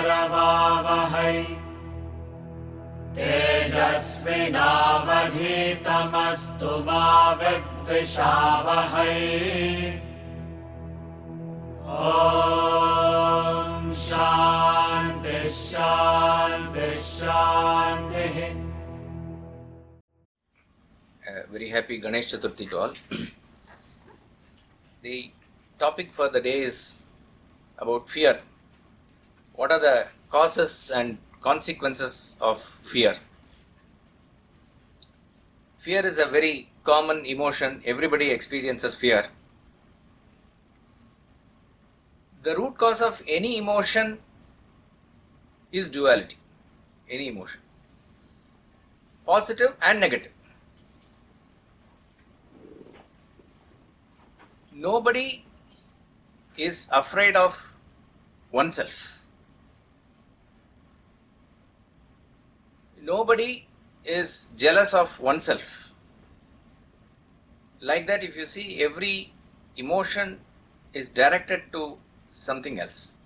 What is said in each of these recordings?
करवावहै तेजस्विनावधीतमस्तु मा विद्विषावहै। ॐ शान्ति शान्ति शान्तिः। Very happy Ganesh Chaturthi to all. The topic for the day is about fear. What are the causes and consequences of fear? Fear is a very common emotion. Everybody experiences fear. The root cause of any emotion is duality. Any emotion, positive and negative. Nobody is afraid of oneself. Nobody is jealous of oneself. Like that, if you see, every emotion is directed to something else.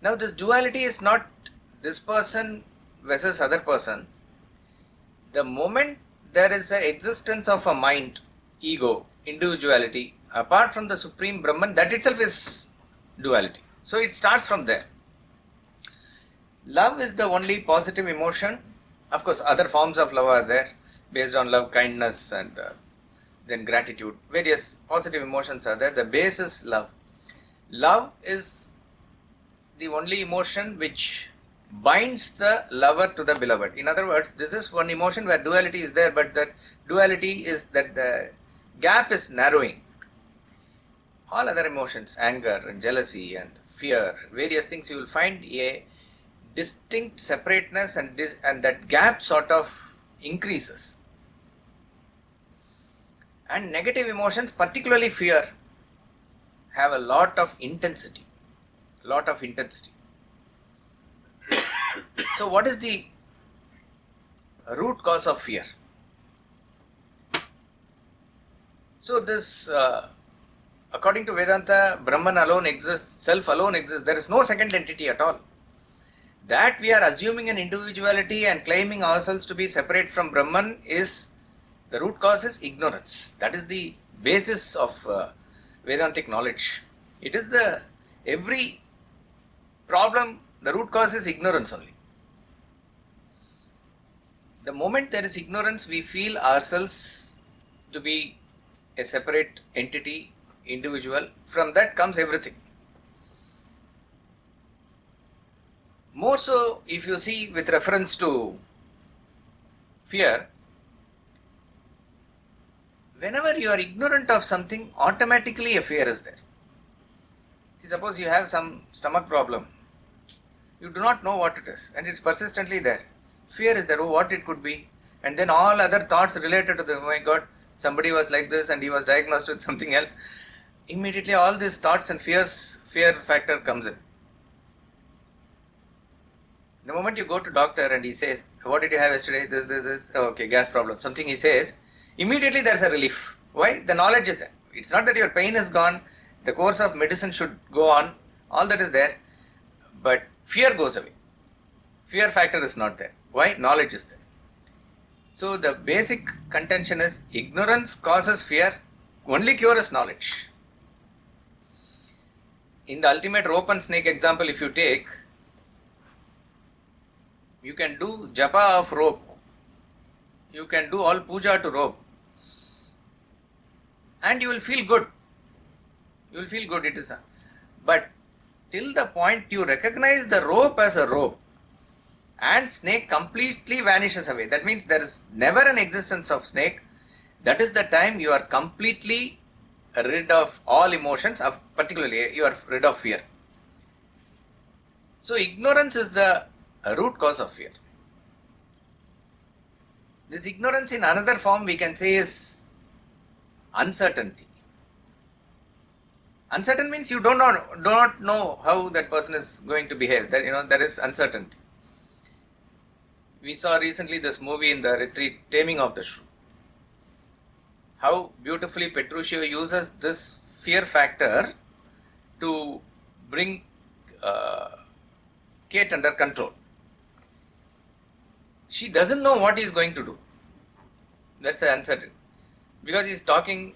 Now, this duality is not this person versus other person. The moment there is an existence of a mind, ego, individuality, apart from the Supreme Brahman, that itself is duality. So it starts from there. Love is the only positive emotion. Of course, other forms of love are there, based on love, kindness, and then gratitude. Various positive emotions are there. The base is love. Love is the only emotion which binds the lover to the beloved. In other words, this is one emotion where duality is there, but that duality is that the gap is narrowing. All other emotions, anger and jealousy and fear, various things, you will find a distinct separateness, and that gap sort of increases. And negative emotions, particularly fear, have a lot of intensity. So what is the root cause of fear? So this according to Vedanta, Brahman alone exists, self alone exists. There is no second entity at all. That we are assuming an individuality and claiming ourselves to be separate from Brahman is, the root cause is ignorance. That is the basis of Vedantic knowledge. It is every problem, the root cause is ignorance only. The moment there is ignorance, we feel ourselves to be a separate entity, individual. From that comes everything. More so, if you see with reference to fear, whenever you are ignorant of something, automatically a fear is there. See, suppose you have some stomach problem, you do not know what it is, and it's persistently there. Fear is there, what it could be, and then all other thoughts related to the, oh my God, somebody was like this and he was diagnosed with something else. Immediately all these thoughts and fear factor comes in. The moment you go to doctor and he says, what did you have yesterday? This, okay, gas problem, something he says, immediately there's a relief. Why? The knowledge is there. It's not that your pain is gone, the course of medicine should go on, all that is there, but fear goes away. Fear factor is not there. Why? Knowledge is there. So the basic contention is ignorance causes fear, only cure is knowledge. In the ultimate rope and snake example, if you take, you can do japa of rope, you can do all puja to rope, and you will feel good. It is not. But till the point you recognize the rope as a rope, and snake completely vanishes away. That means there is never an existence of snake. That is the time you are completely rid of all emotions, particularly you are rid of fear. So ignorance is the root cause of fear. This ignorance in another form we can say is uncertainty. Uncertain means you do not know how that person is going to behave. That is uncertainty. We saw recently this movie in the retreat, Taming of the Shrew. How beautifully Petruchio uses this fear factor to bring Kate under control. She doesn't know what he's going to do. That's the uncertain. Because he's talking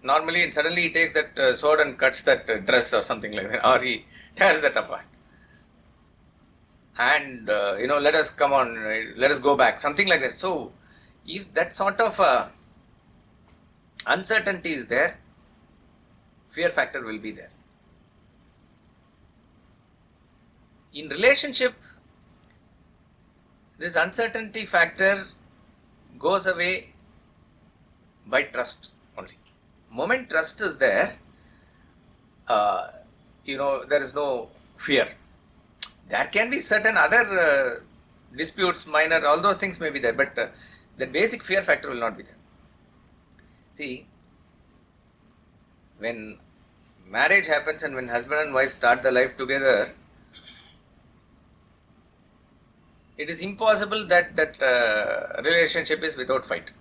normally and suddenly he takes that sword and cuts that dress or something like that, or he tears that apart. And, let us come on, let us go back, something like that. So, if that sort of uncertainty is there, fear factor will be there. In relationship, this uncertainty factor goes away by trust only. Moment trust is there, there is no fear. There can be certain other disputes, minor, all those things may be there, but the basic fear factor will not be there. See, when marriage happens and when husband and wife start the life together, it is impossible that relationship is without fight.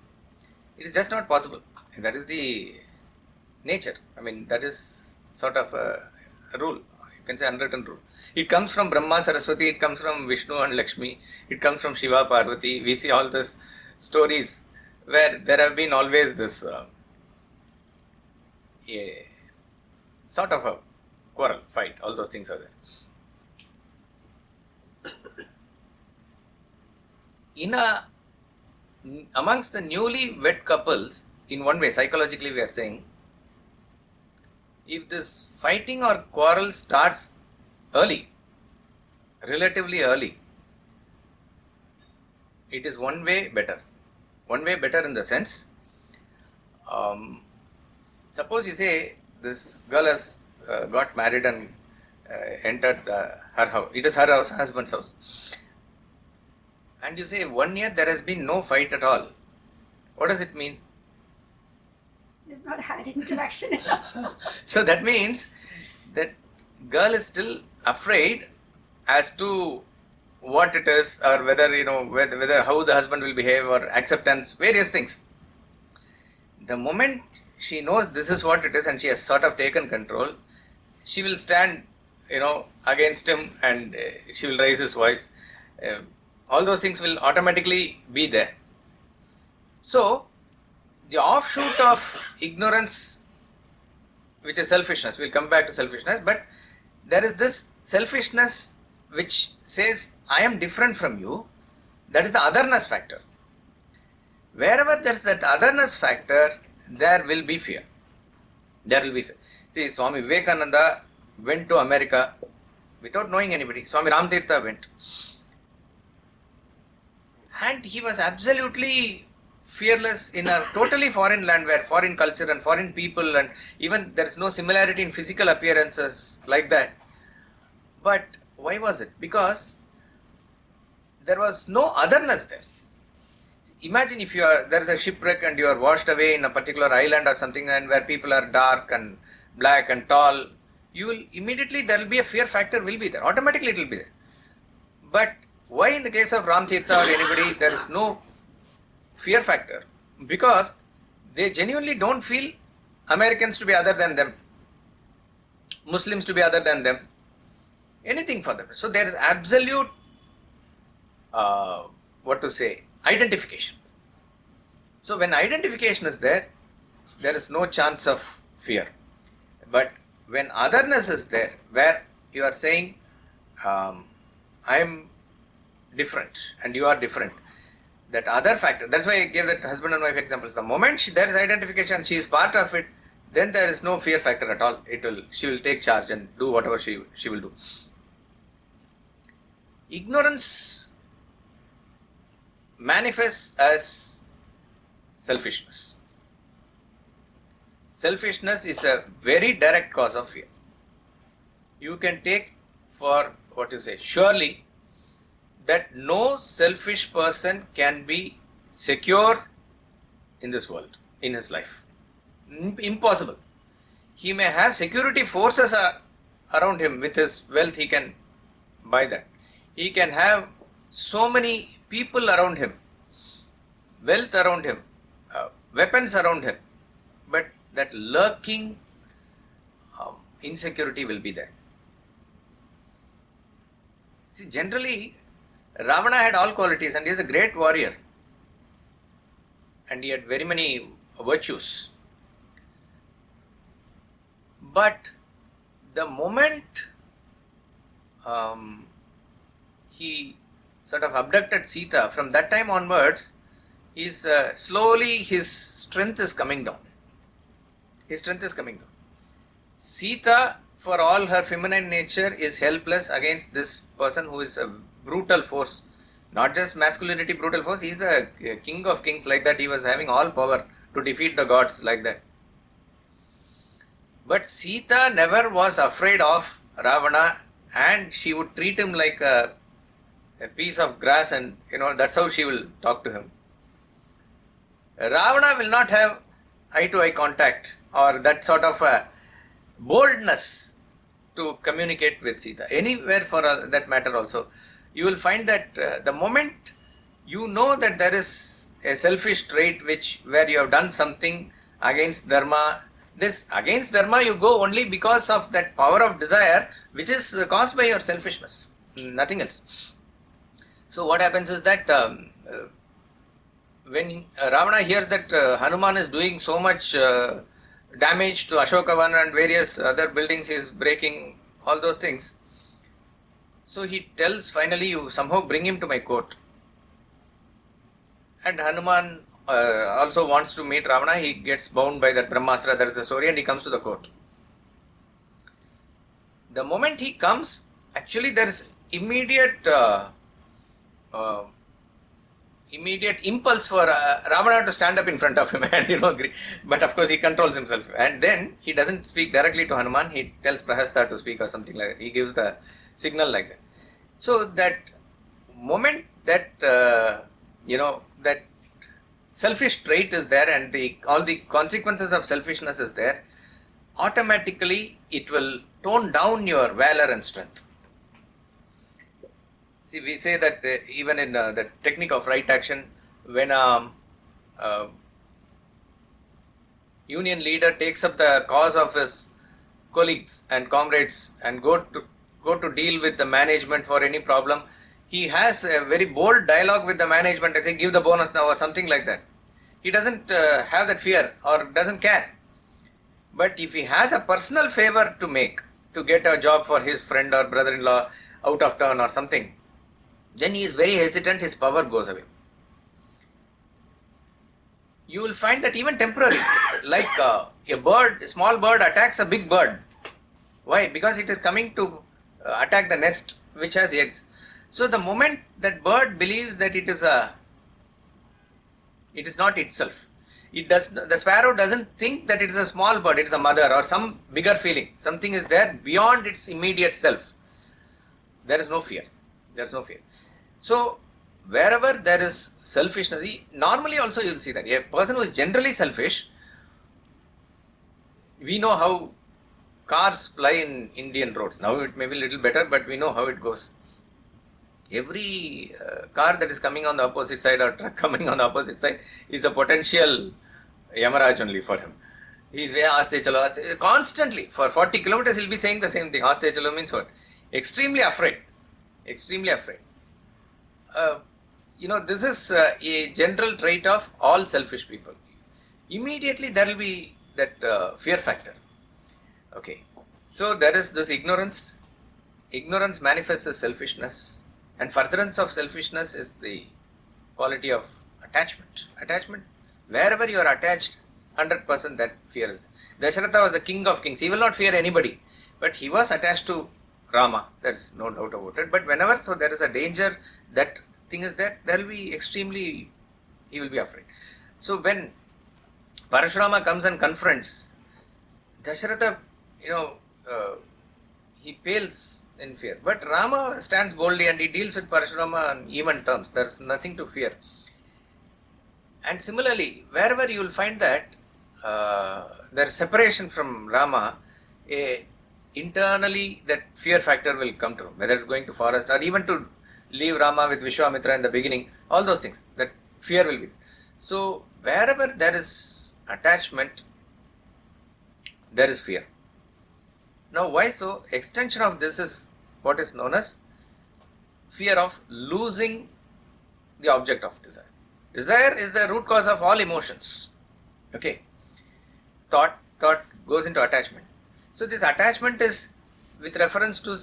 It is just not possible. And that is the nature. I mean, that is sort of a rule. You can say unwritten rule. It comes from Brahma, Saraswati, it comes from Vishnu and Lakshmi, it comes from Shiva, Parvati. We see all these stories where there have been always this sort of a quarrel, fight, all those things are there. Amongst the newly wed couples, in one way, psychologically we are saying, if this fighting or quarrel starts early, relatively early, it is one way better. One way better in the sense, suppose you say this girl has got married and entered her house. It is her house, husband's house. And you say 1 year there has been no fight at all. What does it mean? They've not had interaction enough. So that means that girl is still afraid as to what it is, or whether, whether how the husband will behave, or acceptance, various things. The moment she knows this is what it is and she has sort of taken control, she will stand, against him, and she will raise his voice. All those things will automatically be there. So, the offshoot of ignorance, which is selfishness, we'll come back to selfishness, but there is this selfishness which says, I am different from you. That is the otherness factor. Wherever there is that otherness factor, there will be fear. There will be fear. See, Swami Vivekananda went to America without knowing anybody. Swami Ramtirtha went. And he was absolutely fearless in a totally foreign land, where foreign culture and foreign people, and even there is no similarity in physical appearances like that. But why was it? Because there was no otherness there. Imagine if there is a shipwreck and you are washed away in a particular island or something, and where people are dark and black and tall, you will immediately, there will be a fear factor will be there. Automatically it will be there. But why in the case of Ramtirtha or anybody, there is no fear factor? Because they genuinely don't feel Americans to be other than them, Muslims to be other than them, anything for them. So there is absolute, identification. So when identification is there, there is no chance of fear. But when otherness is there, where you are saying, I am different and you are different, that other factor, that's why I gave that husband and wife examples. The moment there is identification, she is part of it, then there is no fear factor at all. She will take charge and do whatever she will do. Ignorance manifests as selfishness. Selfishness is a very direct cause of fear. You can take for surely that no selfish person can be secure in this world, in his life. Impossible. He may have security forces around him. With his wealth, he can buy that. He can have so many people around him, wealth around him, weapons around him, but that lurking insecurity will be there. See, generally, Ravana had all qualities and he is a great warrior. And he had very many virtues. But the moment he sort of abducted Sita, from that time onwards, slowly his strength is coming down. His strength is coming down. Sita, for all her feminine nature, is helpless against this person who is a brutal force. Not just masculinity, brutal force. He is the king of kings, like that. He was having all power to defeat the gods, like that. But Sita never was afraid of Ravana, and she would treat him like a piece of grass, and that's how she will talk to him. Ravana will not have eye-to-eye contact or that sort of boldness to communicate with Sita. Anywhere for that matter also. You will find that the moment you know that there is a selfish trait where you have done something against Dharma, this against Dharma you go only because of that power of desire which is caused by your selfishness, nothing else. So what happens is that when Ravana hears that Hanuman is doing so much damage to Ashokavana and various other buildings, he is breaking all those things. So he tells, finally, you somehow bring him to my court. And Hanuman also wants to meet Ravana. He gets bound by that Brahmastra, that is the story, and he comes to the court. The moment he comes, actually there is immediate impulse for Ravana to stand up in front of him and but of course he controls himself, and then he doesn't speak directly to Hanuman. He tells Prahasta to speak or something like that. He gives the signal like that. So that moment that that selfish trait is there and all the consequences of selfishness is there, automatically it will tone down your valor and strength. See, we say that even in the technique of right action, when a union leader takes up the cause of his colleagues and comrades and go to deal with the management for any problem, he has a very bold dialogue with the management and say, give the bonus now or something like that. He doesn't have that fear or doesn't care. But if he has a personal favor to make, to get a job for his friend or brother-in-law out of town or something, then he is very hesitant, his power goes away. You will find that even temporary, like a small bird attacks a big bird. Why? Because it is coming to attack the nest which has eggs. So the moment that bird believes that it is not itself, the sparrow doesn't think that it is a small bird, it is a mother or some bigger feeling. Something is there beyond its immediate self. There is no fear. There is no fear. So wherever there is selfishness, normally also you will see that a person who is generally selfish, we know how cars ply in Indian roads. Now it may be a little better, but we know how it goes. Every car that is coming on the opposite side or truck coming on the opposite side is a potential Yamaraj only for him. He is aste chalo, aste, constantly for 40 kilometers he will be saying the same thing. Aste chalo means what? Extremely afraid. Extremely afraid. This is a general trait of all selfish people. Immediately there will be that fear factor. Okay. So there is this ignorance. Ignorance manifests as selfishness. And furtherance of selfishness is the quality of attachment. Attachment, wherever you are attached, 100% that fear is there. Dasharatha was the king of kings. He will not fear anybody. But he was attached to Rama. There is no doubt about it. But whenever there is a danger, that thing is there will be he will be afraid. So when Parashurama comes and confronts, Dasharatha, he pales in fear. But Rama stands boldly and he deals with Parashurama on even terms. There is nothing to fear. And similarly, wherever you will find that there is separation from Rama, internally that fear factor will come to him, whether it's going to forest or even to leave Rama with Vishwamitra in the beginning, all those things, that fear will be there. So wherever there is attachment, there is fear. Now why so? Extension of this is what is known as fear of losing the object of desire. Desire is the root cause of all emotions. Okay. Thought goes into attachment. So this attachment is with reference to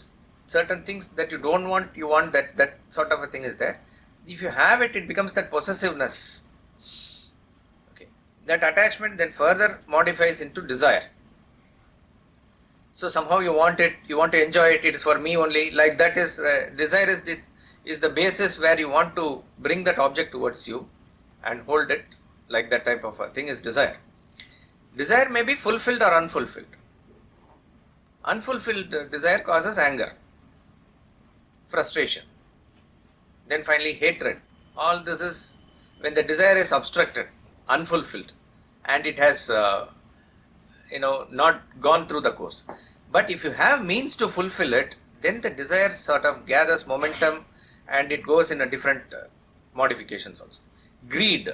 certain things that you don't want, you want, that sort of a thing is there. If you have it, it becomes that possessiveness. Okay. That attachment then further modifies into desire. So somehow you want it, you want to enjoy it, it is for me only. Like that is, desire is the basis where you want to bring that object towards you and hold it. Like that type of a thing is desire. Desire may be fulfilled or unfulfilled. Unfulfilled desire causes anger, frustration, then finally hatred. All this is when the desire is obstructed, unfulfilled, and it has not gone through the course. But if you have means to fulfill it, then the desire sort of gathers momentum and it goes in a different modifications also. Greed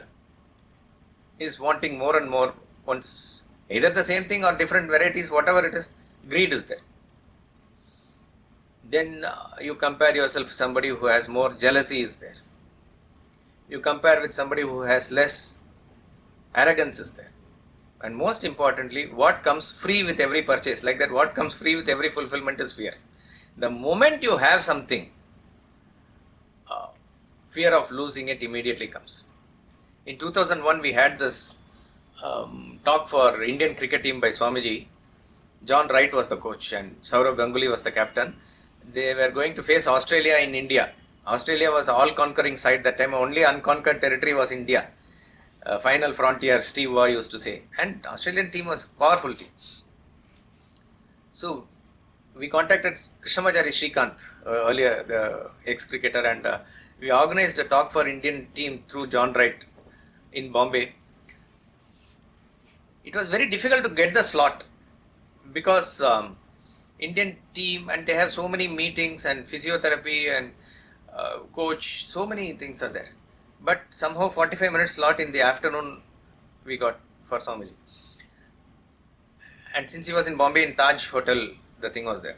is wanting more and more, once either the same thing or different varieties, whatever it is, greed is there. Then you compare yourself with somebody who has more, jealousy is there. You compare with somebody who has less, arrogance is there. And most importantly, what comes free with every purchase, like that, what comes free with every fulfillment is fear. The moment you have something, fear of losing it immediately comes. In 2001, we had this talk for Indian cricket team by Swamiji. John Wright was the coach and Saurav Ganguly was the captain. They were going to face Australia in India. Australia was all-conquering side that time. Only unconquered territory was India. Final frontier, Steve Waugh used to say. And Australian team was powerful team. So we contacted Krishnamacharya Srikanth, earlier the ex-cricketer, and we organized a talk for Indian team through John Wright in Bombay. It was very difficult to get the slot because Indian team, and they have so many meetings and physiotherapy and coach, so many things are there. But somehow 45 minutes slot in the afternoon we got for Swamiji. And since he was in Bombay in Taj Hotel, the thing was there.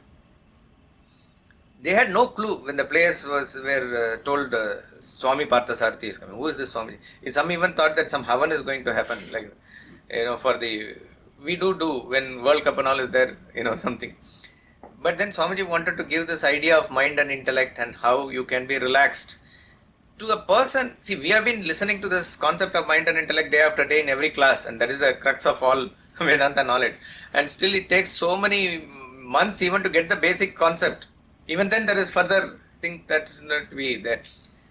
They had no clue when the players were told Swami Parthasarathi is coming. Who is this Swami? Some even thought that some Havan is going to happen, like, for the, we do when World Cup and all is there, something. But then Swamiji wanted to give this idea of mind and intellect and how you can be relaxed. To a person, see, we have been listening to this concept of mind and intellect day after day in every class, and that is the crux of all Vedanta knowledge. And still it takes so many months even to get the basic concept. Even then there is further thing that's not to be there.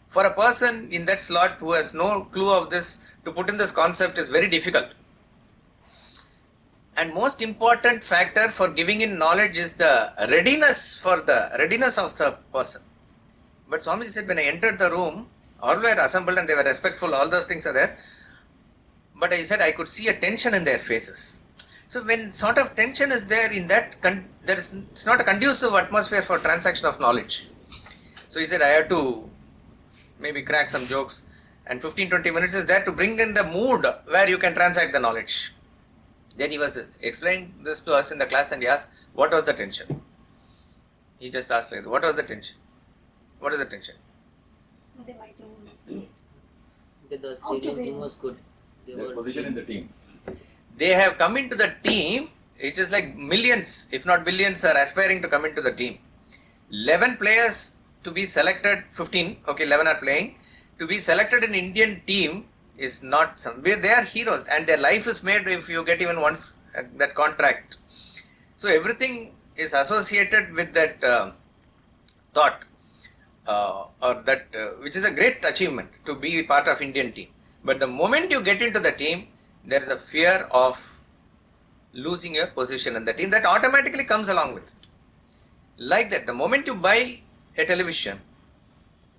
For a person in that slot who has no clue of this, to put in this concept is very difficult. And most important factor for giving in knowledge is the readiness of the person. But Swamiji said, when I entered the room, all were assembled and they were respectful, all those things are there. But I said, I could see a tension in their faces. So when sort of tension is there, in that, it's not a conducive atmosphere for transaction of knowledge. So he said, I have to maybe crack some jokes, and 15-20 minutes is there to bring in the mood where you can transact the knowledge. Then he was explaining this to us in the class and he asked, what was the tension? He just asked like, what was the tension? What is the tension? They might not see. The stadium team was good. Their position in the team. They have come into the team, it is like millions, if not billions, are aspiring to come into the team. 11 players to be selected, 15, okay, 11 are playing. To be selected in Indian team is not some, they are heroes and their life is made if you get even once that contract. So everything is associated with that thought. Or that which is a great achievement to be part of Indian team. But the moment you get into the team, there is a fear of losing your position in the team that automatically comes along with it. Like that, the moment you buy a television,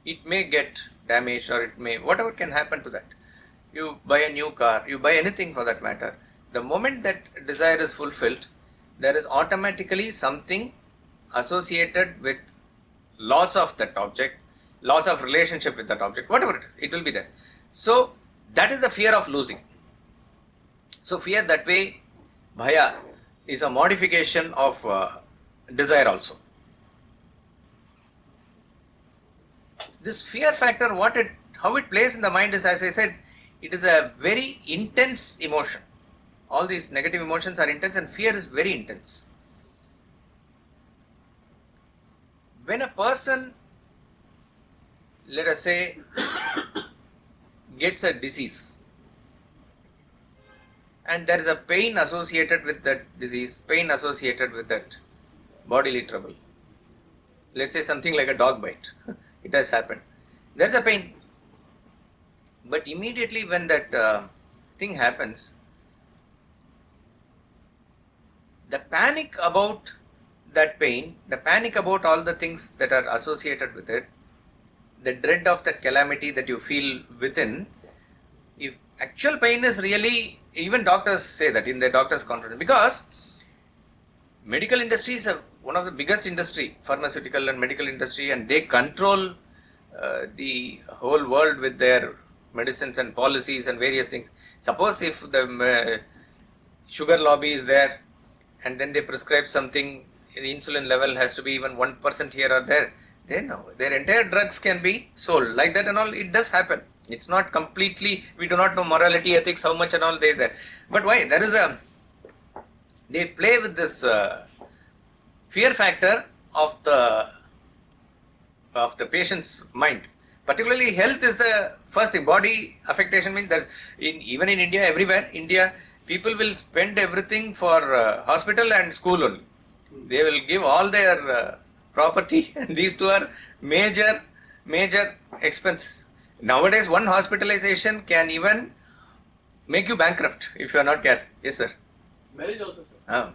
it may get damaged or it may, whatever can happen to that. You buy a new car, you buy anything for that matter. The moment that desire is fulfilled, there is automatically something associated with loss of that object, loss of relationship with that object, whatever it is, it will be there. So that is the fear of losing. So fear that way, bhaya, is a modification of desire also. this fear factor, how it plays in the mind is, as I said, it is a very intense emotion. All these negative emotions are intense, and fear is very intense. When a person, let us say, gets a disease, and there is a pain associated with that disease, pain associated with that bodily trouble. Let's say something like a dog bite. It has happened. There is a pain. But immediately when that thing happens, the panic about that pain, the panic about all the things that are associated with it, the dread of that calamity that you feel within, if actual pain is really, even doctors say that in their doctor's conference, because medical industry is one of the biggest industry, pharmaceutical and medical industry, and they control the whole world with their medicines and policies and various things. Suppose if the sugar lobby is there and then they prescribe something, the insulin level has to be even 1% here or there, then their entire drugs can be sold like that and all. It does happen. It's not completely, we do not know morality, ethics, how much and all there is there. But why? There is they play with this fear factor of the patient's mind. Particularly health is the first thing. Body affectation means there's, even in India, everywhere, India, people will spend everything for hospital and school only. They will give all their property, and these two are major expenses. Nowadays, one hospitalization can even make you bankrupt if you are not careful. Yes, sir. Marriage also, sir.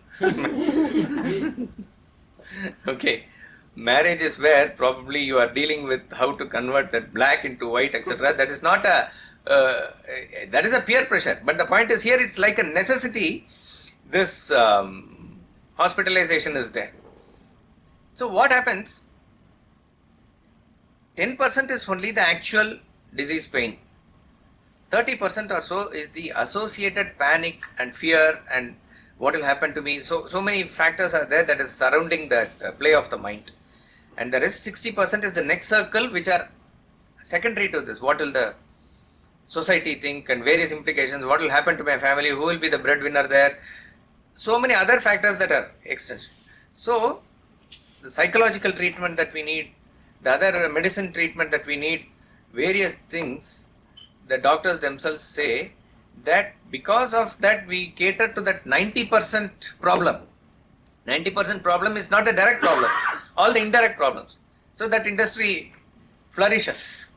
Okay. Marriage is where probably you are dealing with how to convert that black into white, etc. That is not that is a peer pressure. But the point is here, it's like a necessity. This hospitalization is there. So what happens? 10% is only the actual disease pain. 30% or so is the associated panic and fear and what will happen to me. So many factors are there that is surrounding that play of the mind. And the rest 60% is the next circle, which are secondary to this. What will the society think and various implications? What will happen to my family? Who will be the breadwinner there? So many other factors that are extension. So the psychological treatment that we need, the other medicine treatment that we need, various things, the doctors themselves say that because of that we cater to that 90% problem. 90% problem is not the direct problem, all the indirect problems. So that industry flourishes.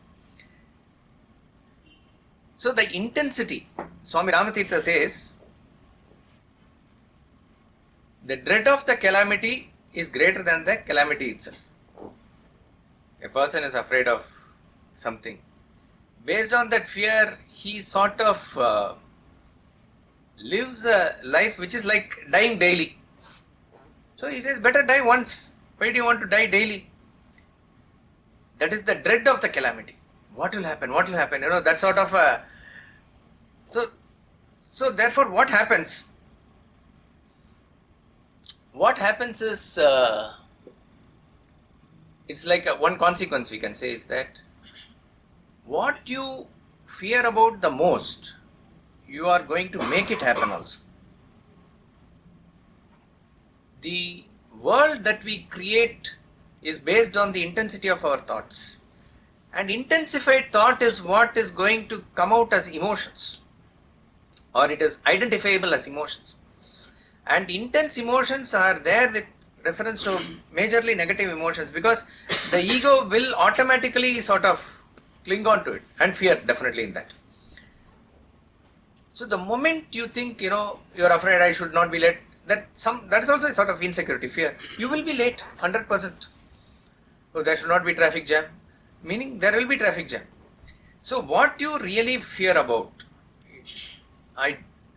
So the intensity, Swami Ramatirtha says, the dread of the calamity is greater than the calamity itself. A person is afraid of something. Based on that fear, he sort of lives a life which is like dying daily. So he says, better die once. Why do you want to die daily? That is the dread of the calamity. What will happen? What will happen? That sort of a... So therefore what happens? What happens is, it's like one consequence we can say is that what you fear about the most, you are going to make it happen also. The world that we create is based on the intensity of our thoughts. And intensified thought is what is going to come out as emotions, or it is identifiable as emotions. And intense emotions are there with reference to majorly negative emotions, because the ego will automatically sort of cling on to it, and fear definitely in that. So the moment you think, you're afraid I should not be late, that is also a sort of insecurity, fear. You will be late, 100%. Oh, there should not be traffic jam, meaning there will be traffic jam. So what you really fear about,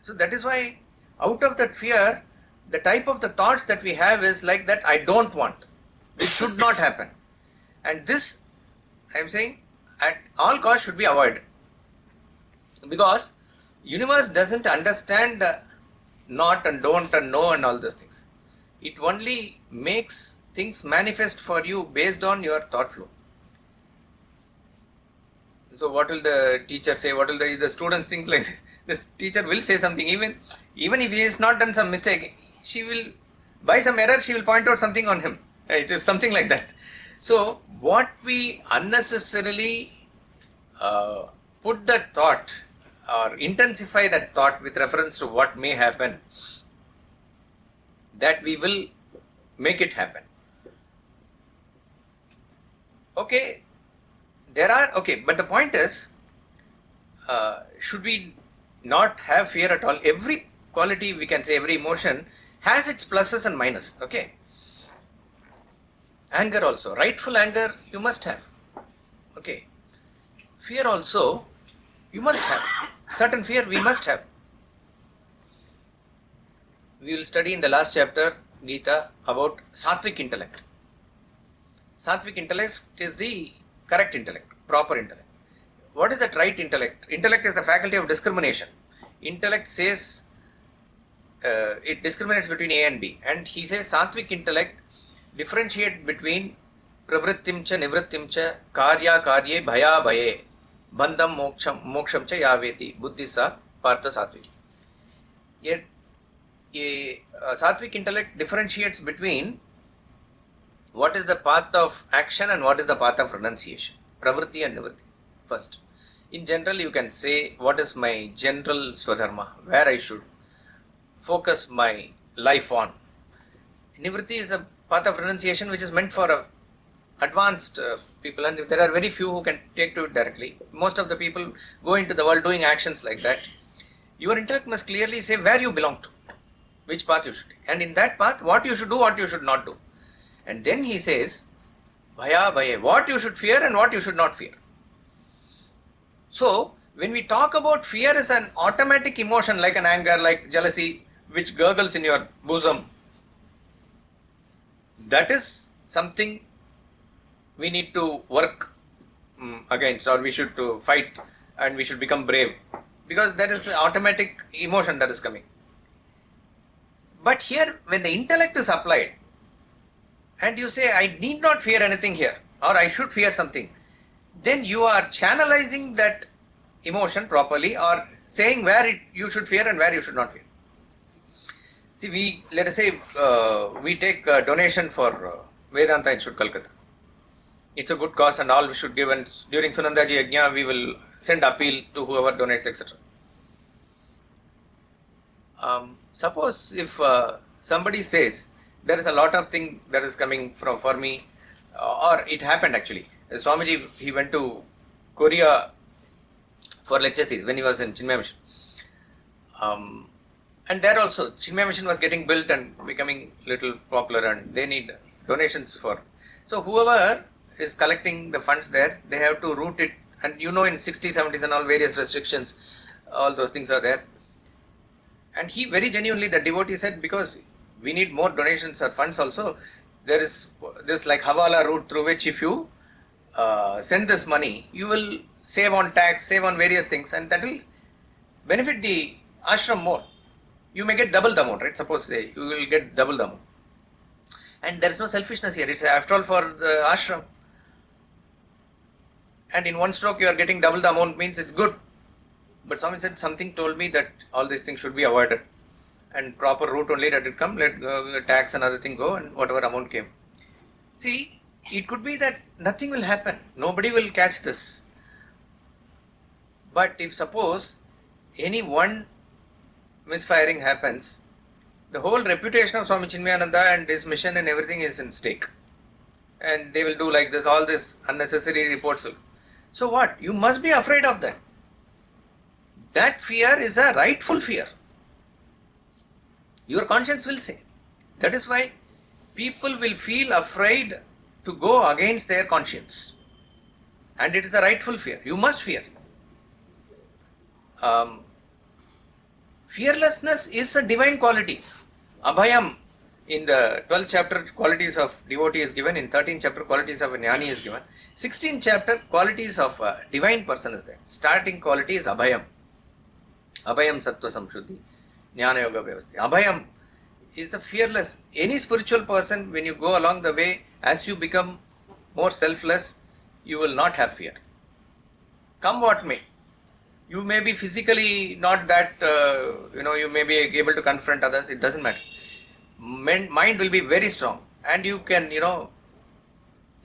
so that is why out of that fear, the type of the thoughts that we have is like that, I don't want, this should not happen. And this, I am saying, at all costs should be avoided. Because universe doesn't understand not and don't and no and all those things. It only makes things manifest for you based on your thought flow. So what will the teacher say? What will the students think like this? This teacher will say something, even if he has not done some mistake, she will, by some error, she will point out something on him. It is something like that. So what we unnecessarily put that thought or intensify that thought with reference to what may happen, that we will make it happen. Okay, but the point is, should we not have fear at all? Every quality, we can say, every emotion has its pluses and minuses. Okay, anger also, rightful anger you must have. Okay, fear also you must have. Certain fear we must have. We will study in the last chapter, Gita, about Sattvic intellect. Sattvic intellect is the correct intellect, proper intellect. What is that right intellect? Intellect is the faculty of discrimination. Intellect says, it discriminates between A and B. And he says Sattvic intellect differentiate between pravrittim cha nivrittim cha karya karye bhaya bhaye bandham moksham cha yaveti buddhisa partha sattvic. Yet a Sattvic intellect differentiates between what is the path of action and what is the path of renunciation, pravritti and nivritti. First, in general, you can say what is my general swadharma, where I should focus my life on. Nivritti is a path of renunciation which is meant for advanced people, and there are very few who can take to it directly. Most of the people go into the world doing actions like that. Your intellect must clearly say where you belong to, which path you should take, and in that path what you should do, what you should not do. And then he says, bhaya bhaye, what you should fear and what you should not fear. So, when we talk about fear as an automatic emotion like an anger, like jealousy, which gurgles in your bosom, that is something we need to work against, or we should to fight, and we should become brave, because that is automatic emotion that is coming. But here, when the intellect is applied, and you say, I need not fear anything here, or I should fear something, then you are channelizing that emotion properly, or saying where you should fear and where you should not fear. See, let us say we take a donation for Vedanta Institute, Calcutta. It's a good cause and all we should give, and during Sunandaji Yajna we will send appeal to whoever donates, etc. Suppose if somebody says, there is a lot of thing that is coming for me, or it happened actually. Swamiji, he went to Korea for lectures when he was in Chinmaya Mission. And there also, Chinmaya Mission was getting built and becoming little popular, and they need donations for. So whoever is collecting the funds there, they have to route it, and in 60s, 70s and all, various restrictions, all those things are there. And he very genuinely, the devotee said, because we need more donations or funds also, there is this like Hawala route through which if you send this money, you will save on tax, save on various things, and that will benefit the ashram more. You may get double the amount, right? Suppose say you will get double the amount. And there is no selfishness here. It's after all for the ashram. And in one stroke you are getting double the amount, means it's good. But Swami said, something told me that all these things should be avoided. And proper route only that it come, let tax and other thing go, and whatever amount came. See, it could be that nothing will happen. Nobody will catch this. But if suppose any one misfiring happens, the whole reputation of Swami Chinmayananda and his mission and everything is in stake. And they will do like this, all this unnecessary reports will. So what? You must be afraid of that. That fear is a rightful fear. Your conscience will say. That is why people will feel afraid to go against their conscience. And it is a rightful fear. You must fear. Fearlessness is a divine quality. Abhayam, in the 12th chapter, qualities of devotee is given. In 13th chapter, qualities of a jnani is given. 16th chapter, qualities of a divine person is there. Starting quality is Abhayam. Abhayam Sattva Samshuddhi. Jnana Yoga Vyavastha. Abhayam is a fearless. Any spiritual person, when you go along the way, as you become more selfless, you will not have fear. come what may. You may be physically not that, you may be able to confront others, it doesn't matter. Mind will be very strong, and you can,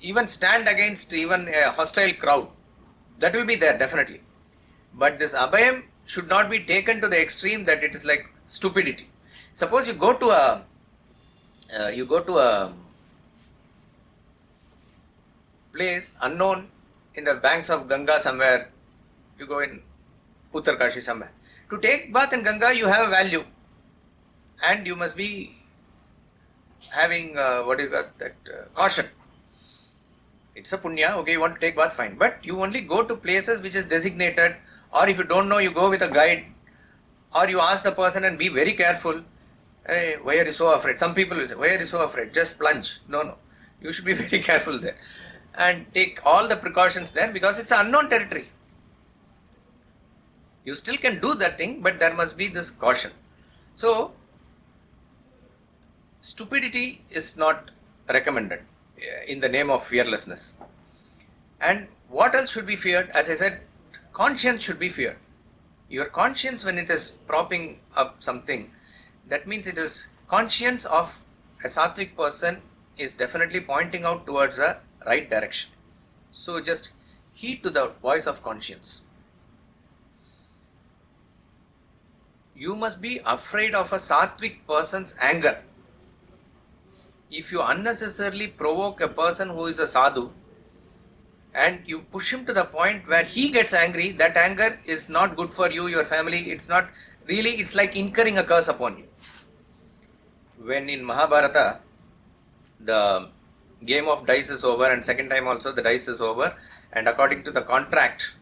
even stand against even a hostile crowd. That will be there, definitely. But this abhayam should not be taken to the extreme that it is like stupidity. Suppose you go to a place unknown in the banks of Ganga somewhere. You go in Uttarkashi somewhere. To take bath in Ganga, you have a value, and you must be having caution. It's a punya. Okay, you want to take bath, fine, but you only go to places which is designated, or if you don't know, you go with a guide, or you ask the person and be very careful. Hey, why are you so afraid? Some people will say, why are you so afraid? Just plunge. No. You should be very careful there and take all the precautions there, because it's an unknown territory. You still can do that thing, but there must be this caution. So, stupidity is not recommended in the name of fearlessness. And what else should be feared? As I said, conscience should be feared. Your conscience, when it is propping up something, that means it is conscience of a Sattvic person is definitely pointing out towards a right direction. So just heed to the voice of conscience. You must be afraid of a Sattvic person's anger. If you unnecessarily provoke a person who is a sadhu and you push him to the point where he gets angry, that anger is not good for you, your family. It's not really, it's like incurring a curse upon you. When in Mahabharata, the game of dice is over, and second time also the dice is over, and according to the contract,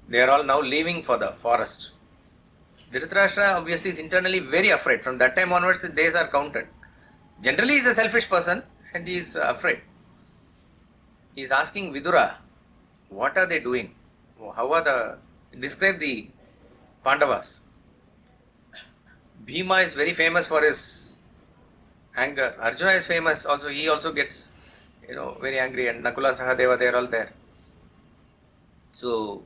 they are all now leaving for the forest. Dhritarashtra obviously is internally very afraid. From that time onwards, the days are counted. Generally, he is a selfish person and he is afraid. He is asking Vidura, what are they doing? Describe the Pandavas. Bhima is very famous for his anger. Arjuna is famous also. He also gets, very angry, and Nakula, Sahadeva, they are all there. So,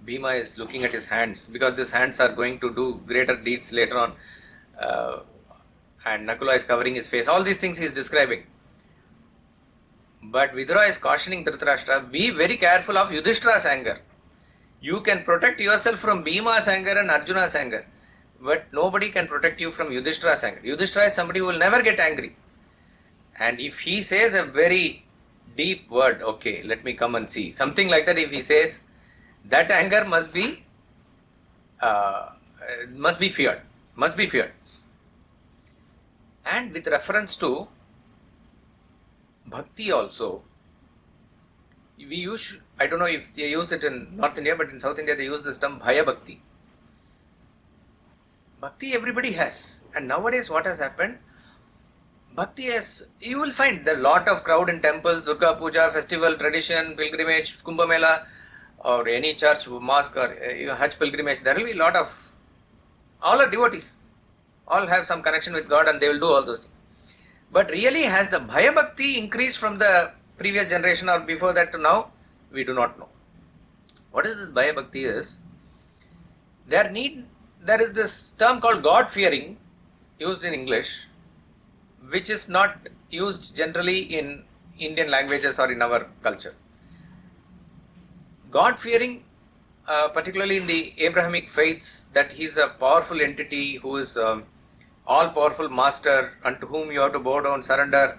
Bhima is looking at his hands, because these hands are going to do greater deeds later on. And Nakula is covering his face. All these things he is describing. But Vidura is cautioning Dhritarashtra, be very careful of Yudhishthira's anger. You can protect yourself from Bhima's anger and Arjuna's anger, but nobody can protect you from Yudhishthira's anger. Yudhishthira is somebody who will never get angry. And if he says a very deep word, okay, let me come and see, something like that, if he says, that anger must be feared. Must be feared. And with reference to bhakti also, we use, I don't know if they use it in North India, but in South India they use this term Bhaya Bhakti. Bhakti everybody has. And nowadays what has happened, Bhakti has, you will find there are a lot of crowd in temples, Durga Puja, festival, tradition, pilgrimage, Kumbh Mela, or any church, mosque, or Hajj pilgrimage. There will be a lot of, all are devotees. All have some connection with God and they will do all those things. But really, has the Bhaya Bhakti increased from the previous generation or before that to now? We do not know. What is this Bhaya Bhakti is? There is this term called God fearing, used in English, which is not used generally in Indian languages or in our culture. God fearing, particularly in the Abrahamic faiths, that he is a powerful entity who is all-powerful master unto whom you have to bow down, surrender.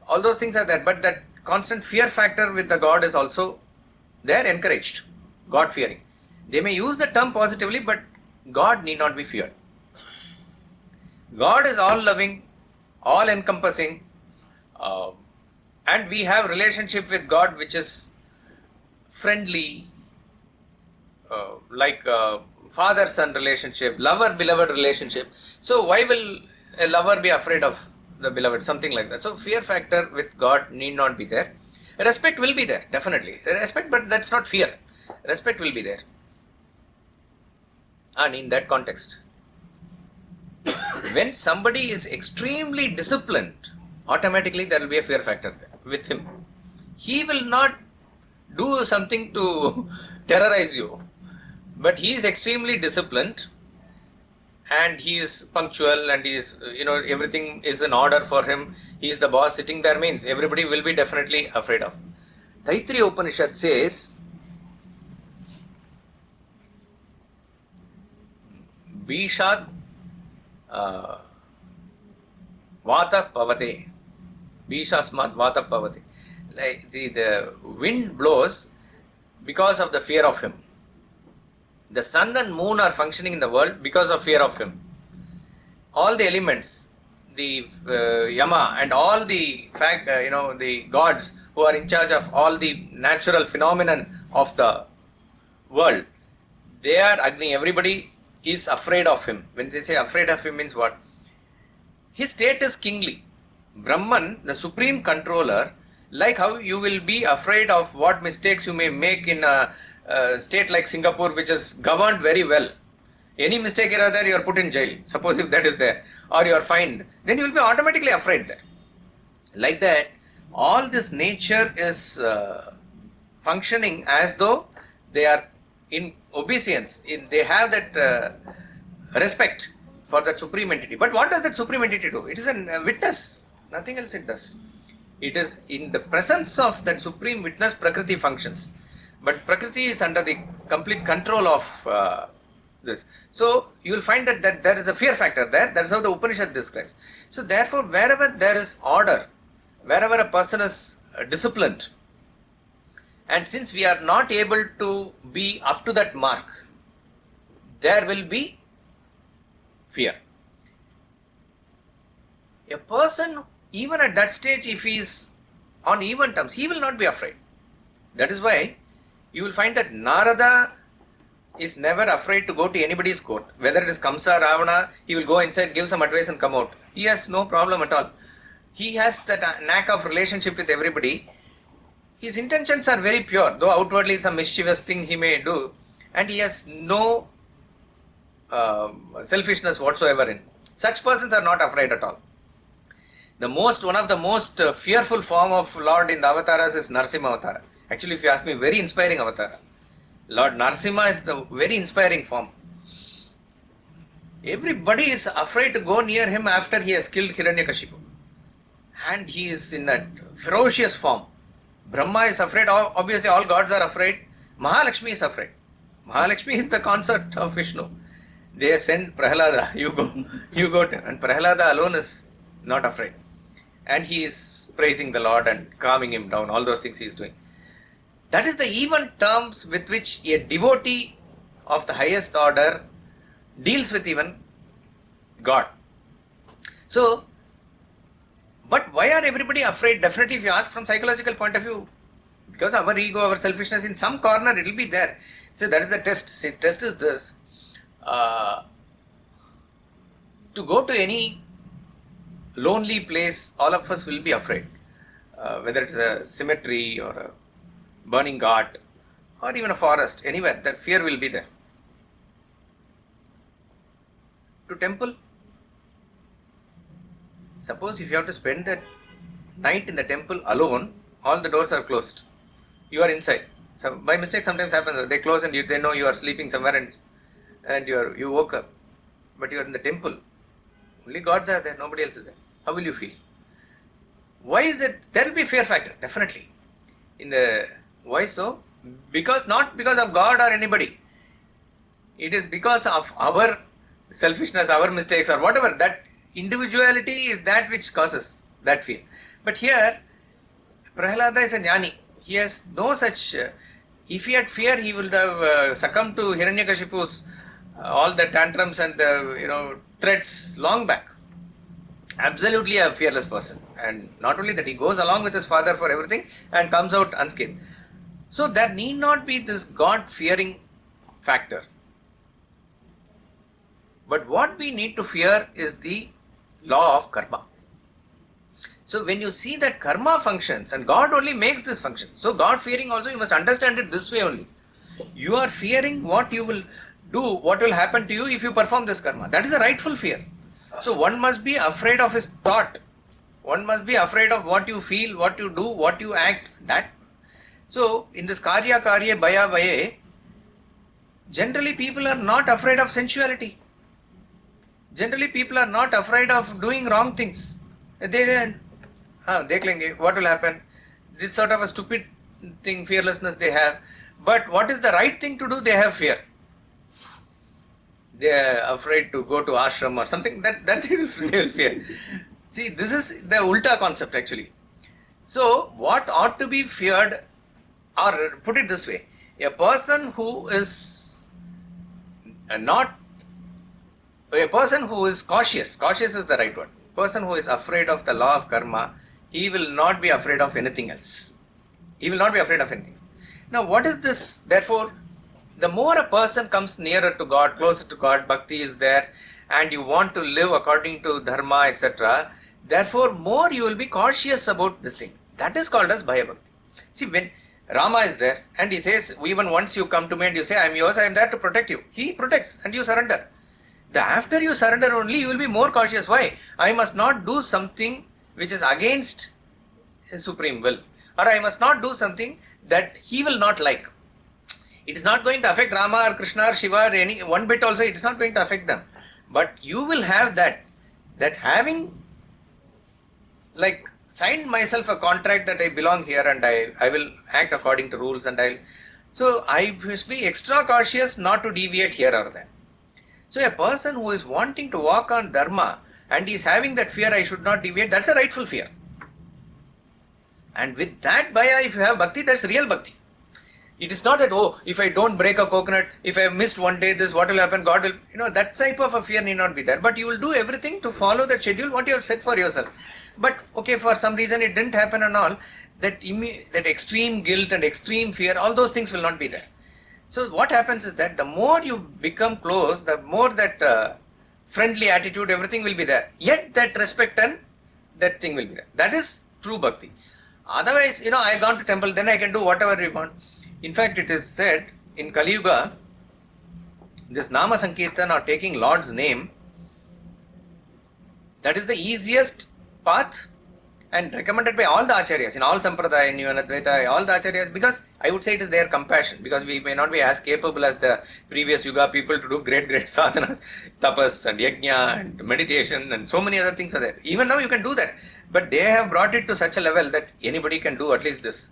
All those things are there, but that constant fear factor with the God is also there, encouraged. God fearing. They may use the term positively, but God need not be feared. God is all-loving, all-encompassing, and we have relationship with God which is friendly, like father-son relationship, lover-beloved relationship. So why will a lover be afraid of the beloved? Something like that. So fear factor with God need not be there. Respect will be there, definitely. Respect, but that's not fear. Respect will be there. And in that context, when somebody is extremely disciplined, automatically there will be a fear factor there with him. He will not do something to terrorize you. but he is extremely disciplined and he is punctual and he is, everything is in order for him. He is the boss sitting there, means everybody will be definitely afraid of. Taittiriya Upanishad says, Bishat Vata Pavate. Bishasmat Vata Pavate. Like, see, the wind blows because of the fear of him. The sun and moon are functioning in the world because of fear of him. All the elements, the Yama and all the the gods who are in charge of all the natural phenomenon of the world, they are Agni. Everybody is afraid of him. When they say afraid of him means what? His state is kingly. Brahman, the supreme controller, like how you will be afraid of what mistakes you may make in a state like Singapore, which is governed very well. Any mistake here or there, you are put in jail. Suppose if that is there, or you are fined, then you will be automatically afraid there. Like that, all this nature is functioning as though they are in obeisance. They have that respect for that supreme entity. But what does that supreme entity do? It is a witness. Nothing else it does. It is in the presence of that supreme witness, Prakriti functions. But Prakriti is under the complete control of this. So you will find that there is a fear factor there. That is how the Upanishad describes. So therefore, wherever there is order, wherever a person is disciplined, and since we are not able to be up to that mark, there will be fear. A person, even at that stage, if he is on even terms, he will not be afraid. That is why you will find that Narada is never afraid to go to anybody's court. Whether it is Kamsa, Ravana, he will go inside, give some advice and come out. He has no problem at all. He has that knack of relationship with everybody. His intentions are very pure, though outwardly some mischievous thing he may do, and he has no selfishness whatsoever in. Such persons are not afraid at all. One of the most fearful form of Lord in the avatars is Narsimha Avatara. Actually, if you ask me, very inspiring avatar. Lord Narsimha is the very inspiring form. Everybody is afraid to go near him after he has killed Hiranyakashipu. And he is in that ferocious form. Brahma is afraid. Obviously, all gods are afraid. Mahalakshmi is afraid. Mahalakshmi is the consort of Vishnu. They send Prahlada, you go. And Prahlada alone is not afraid. And he is praising the Lord and calming him down. All those things he is doing. That is the even terms with which a devotee of the highest order deals with even God. So, but why are everybody afraid? Definitely, if you ask from psychological point of view, because our ego, our selfishness, in some corner it will be there. So that is the test. See, test is this. To go to any lonely place, all of us will be afraid. Whether it's a cemetery or a burning ghat or even a forest, anywhere, that fear will be there. To temple, suppose if you have to spend the night in the temple alone, all the doors are closed. You are inside. So by mistake sometimes happens, they close and they know you are sleeping somewhere and you woke up. But you are in the temple. Only gods are there, nobody else is there. How will you feel? Why is it? There will be fear factor, definitely. Why so? Not because of God or anybody. It is because of our selfishness, our mistakes or whatever. That individuality is that which causes that fear. But here, Prahlada is a jnani. He has no such... if he had fear, he would have succumbed to Hiranyakashipu's all the tantrums and the threats long back. Absolutely a fearless person. And not only that, he goes along with his father for everything and comes out unscathed. So there need not be this God-fearing factor. But what we need to fear is the law of karma. So when you see that karma functions, and God only makes this function. So God-fearing also, you must understand it this way only. You are fearing what you will do, what will happen to you if you perform this karma. That is a rightful fear. So one must be afraid of his thought. One must be afraid of what you feel, what you do, what you act. That. So in this karya bhaya vaye, Generally, people are not afraid of sensuality. Generally, people are not afraid of doing wrong things. Dekh lenge, what will happen? This sort of a stupid thing, fearlessness they have. But what is the right thing to do? They have fear. They are afraid to go to ashram or something. That they will fear. See, this is the ulta concept actually. So, what ought to be feared, or put it this way, a person who is cautious is the right word. Person who is afraid of the law of karma, he will not be afraid of anything else. He will not be afraid of anything. Now, what is this? Therefore, the more a person comes nearer to God, closer to God, bhakti is there, and you want to live according to dharma, etc., therefore, more you will be cautious about this thing. That is called as Bhaya Bhakti. See, when Rama is there and he says, even once you come to me and you say, I am yours, I am there to protect you. He protects and you surrender. After you surrender only, you will be more cautious. Why? I must not do something which is against his supreme will. Or I must not do something that he will not like. It is not going to affect Rama or Krishna or Shiva or any one bit also. It is not going to affect them. But you will have that having like signed myself a contract that I belong here and I will act according to rules and so I must be extra cautious not to deviate here or there. So a person who is wanting to walk on dharma and is having that fear, I should not deviate, that's a rightful fear. And with that bhaya, if you have bhakti, that's real bhakti. It is not that, if I don't break a coconut, if I have missed one day, this, what will happen? God will, that type of a fear need not be there. But you will do everything to follow that schedule, what you have set for yourself. But, okay, for some reason it didn't happen and all, that extreme guilt and extreme fear, all those things will not be there. So what happens is that the more you become close, the more that friendly attitude, everything will be there. Yet that respect and that thing will be there. That is true bhakti. Otherwise, I have gone to temple, then I can do whatever we want. In fact, it is said in Kali Yuga, this Nama Sankirtan or taking Lord's name, that is the easiest path and recommended by all the acharyas, in all sampradaya, in Advaita, all the acharyas, because I would say it is their compassion, because we may not be as capable as the previous yuga people to do great sadhanas, tapas and yajna and meditation and so many other things are there. Even now you can do that, but they have brought it to such a level that anybody can do at least this.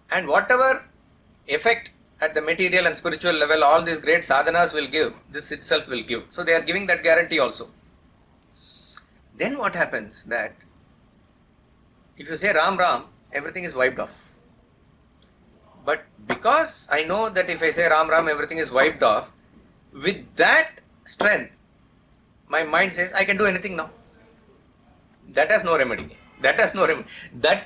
And whatever effect at the material and spiritual level all these great sadhanas will give, this itself will give. So they are giving that guarantee also. Then what happens that if you say Ram Ram, everything is wiped off. But because I know that if I say Ram Ram, everything is wiped off, with that strength, my mind says I can do anything now. That has no remedy. That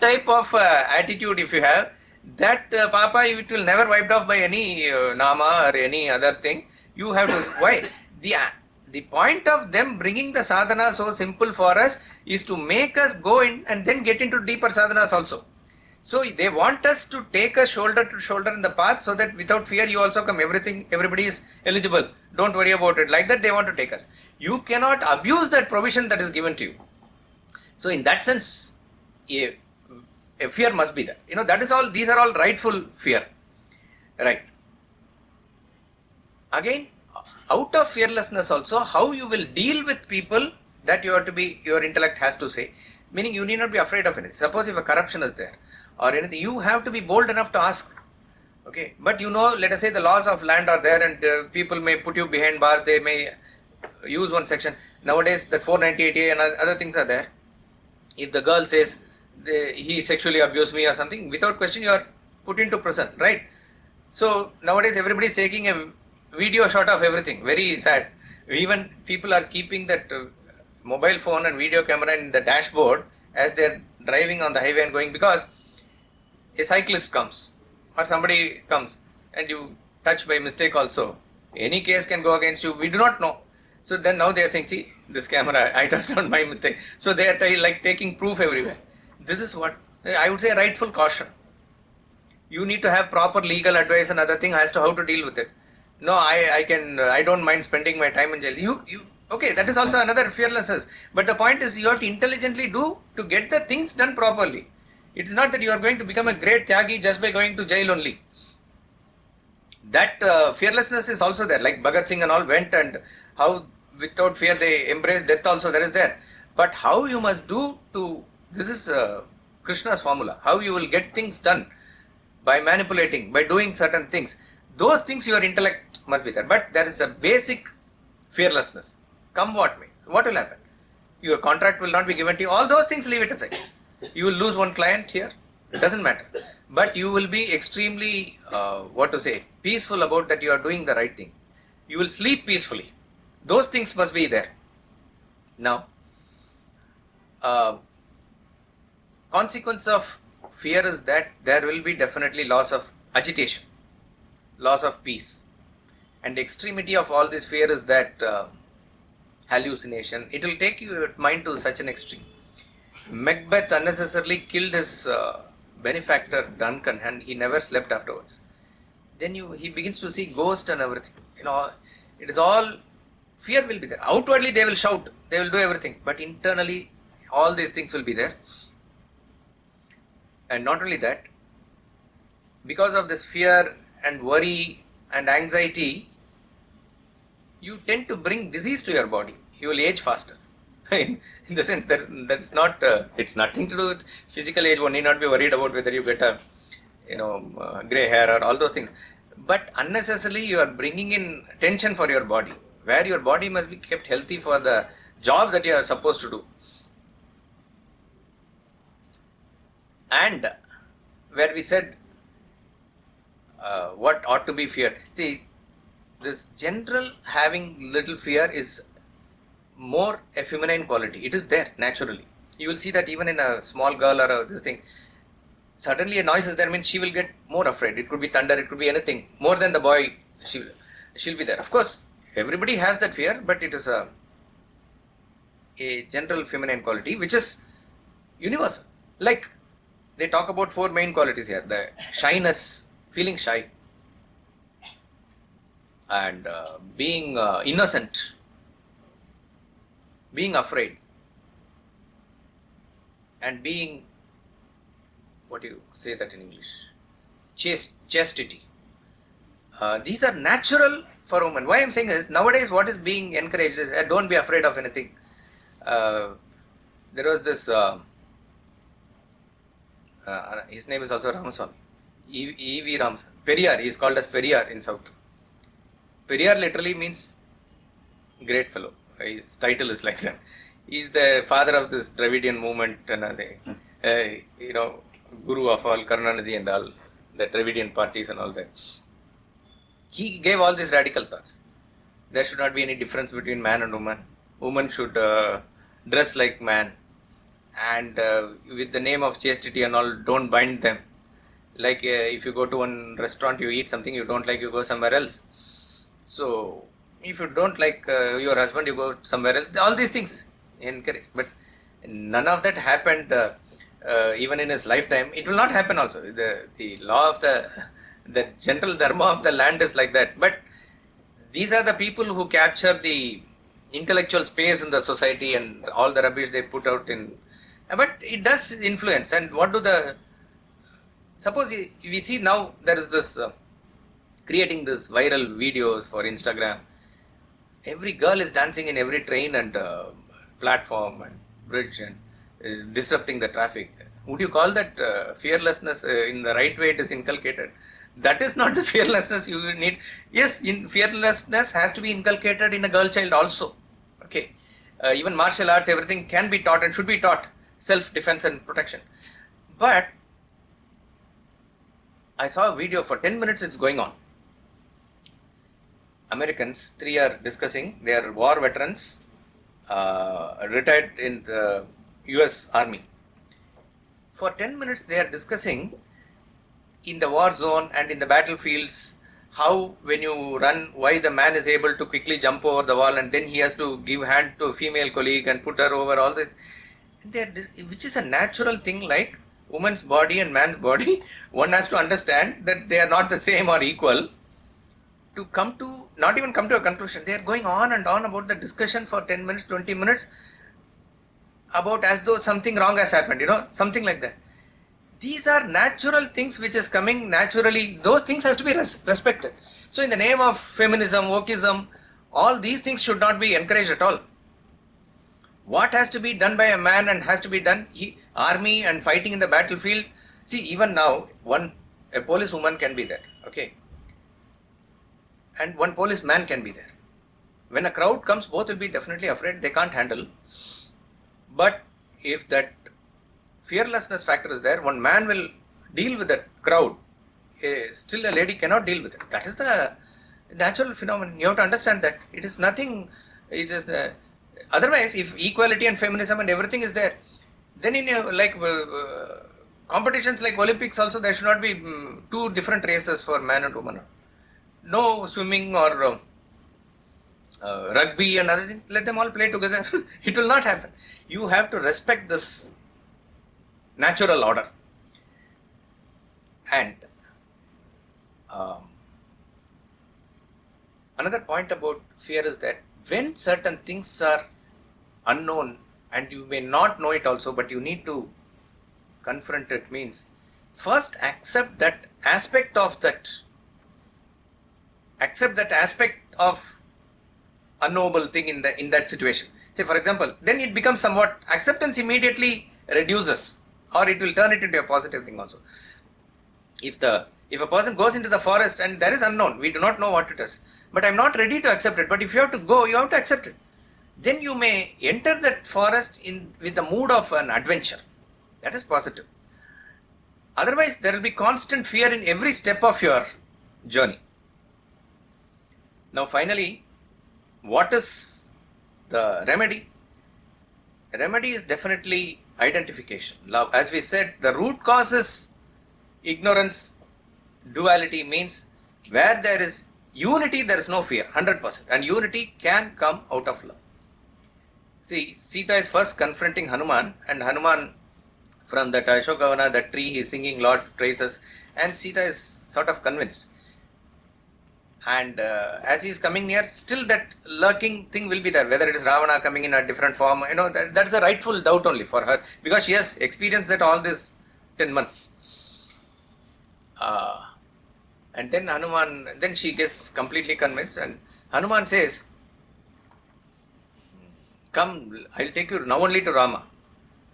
type of attitude if you have, that Papa, it will never wiped off by any Nama or any other thing. You have to, why? The point of them bringing the sadhana so simple for us is to make us go in and then get into deeper sadhanas also. So they want us to take us shoulder to shoulder in the path so that without fear you also come, everybody is eligible. Don't worry about it. Like that they want to take us. You cannot abuse that provision that is given to you. So in that sense, a fear must be there. That is all, these are all rightful fear. Right. Again, out of fearlessness also, how you will deal with people, that you have to be, your intellect has to say, meaning you need not be afraid of anything. Suppose if a corruption is there or anything, you have to be bold enough to ask. Okay, but let us say the laws of land are there and people may put you behind bars, they may use one section. Nowadays that 498A and other things are there. If the girl says he sexually abused me or something, without question you are put into prison, right? So nowadays everybody is taking a video shot of everything, very sad. Even people are keeping that mobile phone and video camera in the dashboard as they are driving on the highway and going, because a cyclist comes or somebody comes and you touch by mistake also, any case can go against you, we do not know. So then now they are saying, see this camera, I touched on my mistake. So they are like taking proof everywhere. This is what I would say, rightful caution. You need to have proper legal advice and other thing as to how to deal with it. No, I don't mind spending my time in jail. Okay, that is also another fearlessness. But the point is, you have to intelligently do to get the things done properly. It is not that you are going to become a great tyagi just by going to jail only. that fearlessness is also there. Like Bhagat Singh and all went, and how without fear they embraced death also, that is there. But how you must do to, this is Krishna's formula, how you will get things done by manipulating, by doing certain things. Those things your intellect must be there. But there is a basic fearlessness. Come what may. What will happen? Your contract will not be given to you. All those things, leave it aside. You will lose one client here. It doesn't matter. But you will be extremely, peaceful about that you are doing the right thing. You will sleep peacefully. Those things must be there. Now, consequence of fear is that there will be definitely loss of agitation, loss of peace. And the extremity of all this fear is that hallucination. It will take your mind to such an extreme. Macbeth unnecessarily killed his benefactor Duncan, and he never slept afterwards. Then he begins to see ghosts and everything. It is all, fear will be there. Outwardly they will shout, they will do everything, but internally all these things will be there. And not only that, because of this fear and worry and anxiety, you tend to bring disease to your body. You will age faster. In the sense, that's not, it's nothing to do with physical age. One need not be worried about whether you get a, grey hair or all those things. But unnecessarily you are bringing in tension for your body, where your body must be kept healthy for the job that you are supposed to do. And where we said what ought to be feared. See, this general having little fear is more a feminine quality. It is there naturally. You will see that even in a small girl or this thing, suddenly a noise is there, means she will get more afraid. It could be thunder, it could be anything. More than the boy, she'll be there. Of course, everybody has that fear, but it is a general feminine quality which is universal. Like they talk about 4 main qualities here: the shyness, feeling shy, and being innocent, being afraid, and being, what do you say that in English? Chastity. These are natural for women. Why I am saying this, nowadays what is being encouraged is don't be afraid of anything. There was this, his name is also Ramaswamy, E.V. Ramaswamy. Periyar, he is called as Periyar in South. Periyar literally means great fellow. His title is like that. He is the father of this Dravidian movement and Guru of all, Karunanidhi and all, the Dravidian parties and all that. He gave all these radical thoughts. There should not be any difference between man and woman. Woman should dress like man, and with the name of chastity and all, don't bind them. Like if you go to one restaurant, you eat something you don't like, you go somewhere else. So if you don't like your husband, you go somewhere else. All these things encourage, but none of that happened even in his lifetime. It will not happen also. The law of the general dharma of the land is like that. But these are the people who capture the intellectual space in the society and all the rubbish they put out in. But it does influence. And what do suppose we see now there is this creating this viral videos for Instagram. Every girl is dancing in every train and platform and bridge and disrupting the traffic. Would you call that fearlessness? In the right way it is inculcated. That is not the fearlessness you need. Yes, fearlessness has to be inculcated in a girl child also. Okay, even martial arts, everything can be taught and should be taught. Self-defense and protection. But I saw a video for 10 minutes, it's going on. Americans, 3 are discussing, they are war veterans, retired in the US Army. For 10 minutes they are discussing in the war zone and in the battlefields, how when you run, why the man is able to quickly jump over the wall and then he has to give hand to a female colleague and put her over, all this. Which is a natural thing, like woman's body and man's body. One has to understand that they are not the same or equal. To come to, not even come to a conclusion, they are going on and on about the discussion for 10 minutes, 20 minutes, about as though something wrong has happened, something like that. These are natural things which is coming naturally. Those things has to be respected. So in the name of feminism, wokeism, all these things should not be encouraged at all. What has to be done by a man and has to be done, army and fighting in the battlefield. See, even now, a police woman can be there, okay, and one policeman can be there. When a crowd comes, both will be definitely afraid, they can't handle. But if that fearlessness factor is there, one man will deal with that crowd. Still a lady cannot deal with it. That is the natural phenomenon. You have to understand that. It is nothing, it is otherwise, if equality and feminism and everything is there, then in competitions like Olympics also, there should not be two different races for man and woman. No swimming or rugby and other things. Let them all play together. It will not happen. You have to respect this natural order. And another point about fear is that when certain things are unknown and you may not know it also, but you need to confront it, means first accept that aspect of unknowable thing in that situation. Say for example, then it becomes somewhat, acceptance immediately reduces, or it will turn it into a positive thing also. If a person goes into the forest and there is unknown, we do not know what it is, but I am not ready to accept it, but if you have to go, you have to accept it. Then you may enter that forest with the mood of an adventure. That is positive. Otherwise, there will be constant fear in every step of your journey. Now finally, what is the remedy? The remedy is definitely identification. Love. As we said, the root cause is ignorance. Duality means where there is unity, there is no fear, 100%. And unity can come out of love. See, Sita is first confronting Hanuman, and Hanuman from that Ashokavana, that tree, he is singing Lord's praises, and Sita is sort of convinced. And as he is coming near, still that lurking thing will be there, whether it is Ravana coming in a different form, that is a rightful doubt only for her, because she has experienced that all this 10 months. And then she gets completely convinced, and Hanuman says, come, I'll take you now only to Rama.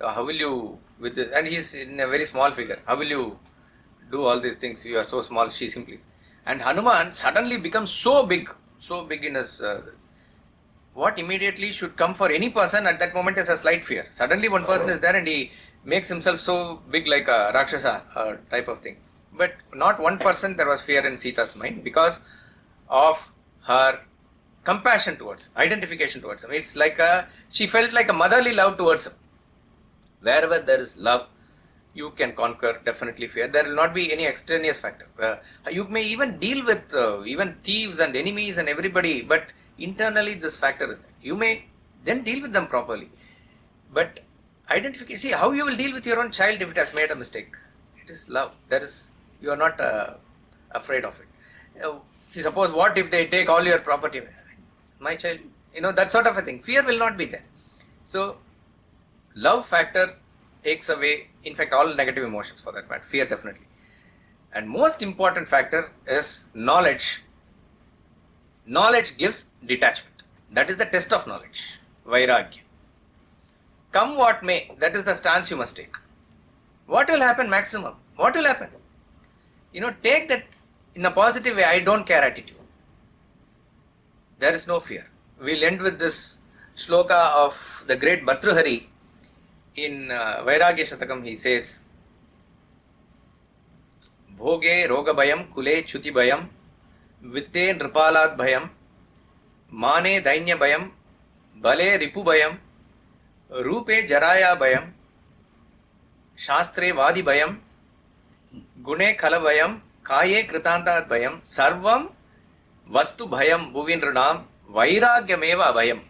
How will you, and he's in a very small figure, how will you do all these things? You are so small, she simply. And Hanuman suddenly becomes so big in his, what immediately should come for any person at that moment is a slight fear. Suddenly one person is there and he makes himself so big like a Rakshasa type of thing. But not 1% there was fear in Sita's mind because of her compassion towards him, identification towards him. It's like she felt like a motherly love towards him. Wherever there is love, you can conquer definitely fear. There will not be any extraneous factor. You may even deal with even thieves and enemies and everybody, but internally this factor is there. You may then deal with them properly. But identification, see how you will deal with your own child if it has made a mistake. It is love. You are not afraid of it. See, suppose what if they take all your property? My child, that sort of a thing. Fear will not be there. So, love factor takes away, in fact, all negative emotions for that matter. Fear definitely. And most important factor is knowledge. Knowledge gives detachment. That is the test of knowledge. Vairagya. Come what may, that is the stance you must take. What will happen maximum? What will happen? Take that in a positive way, I don't care attitude. There is no fear. We'll end with this shloka of the great Bhartrhari. In Vairagya Shatakam, he says, Bhoge roga bhayam kule chuti bhayam vitte nripalad bhayam mane dainya bhayam bale ripu bhayam rupe jaraya bhayam shastre vadi bhayam gune khala bhayam kaye kritantad bhayam sarvam vastu bhayam bhuvinranam vairagyameva bhayam.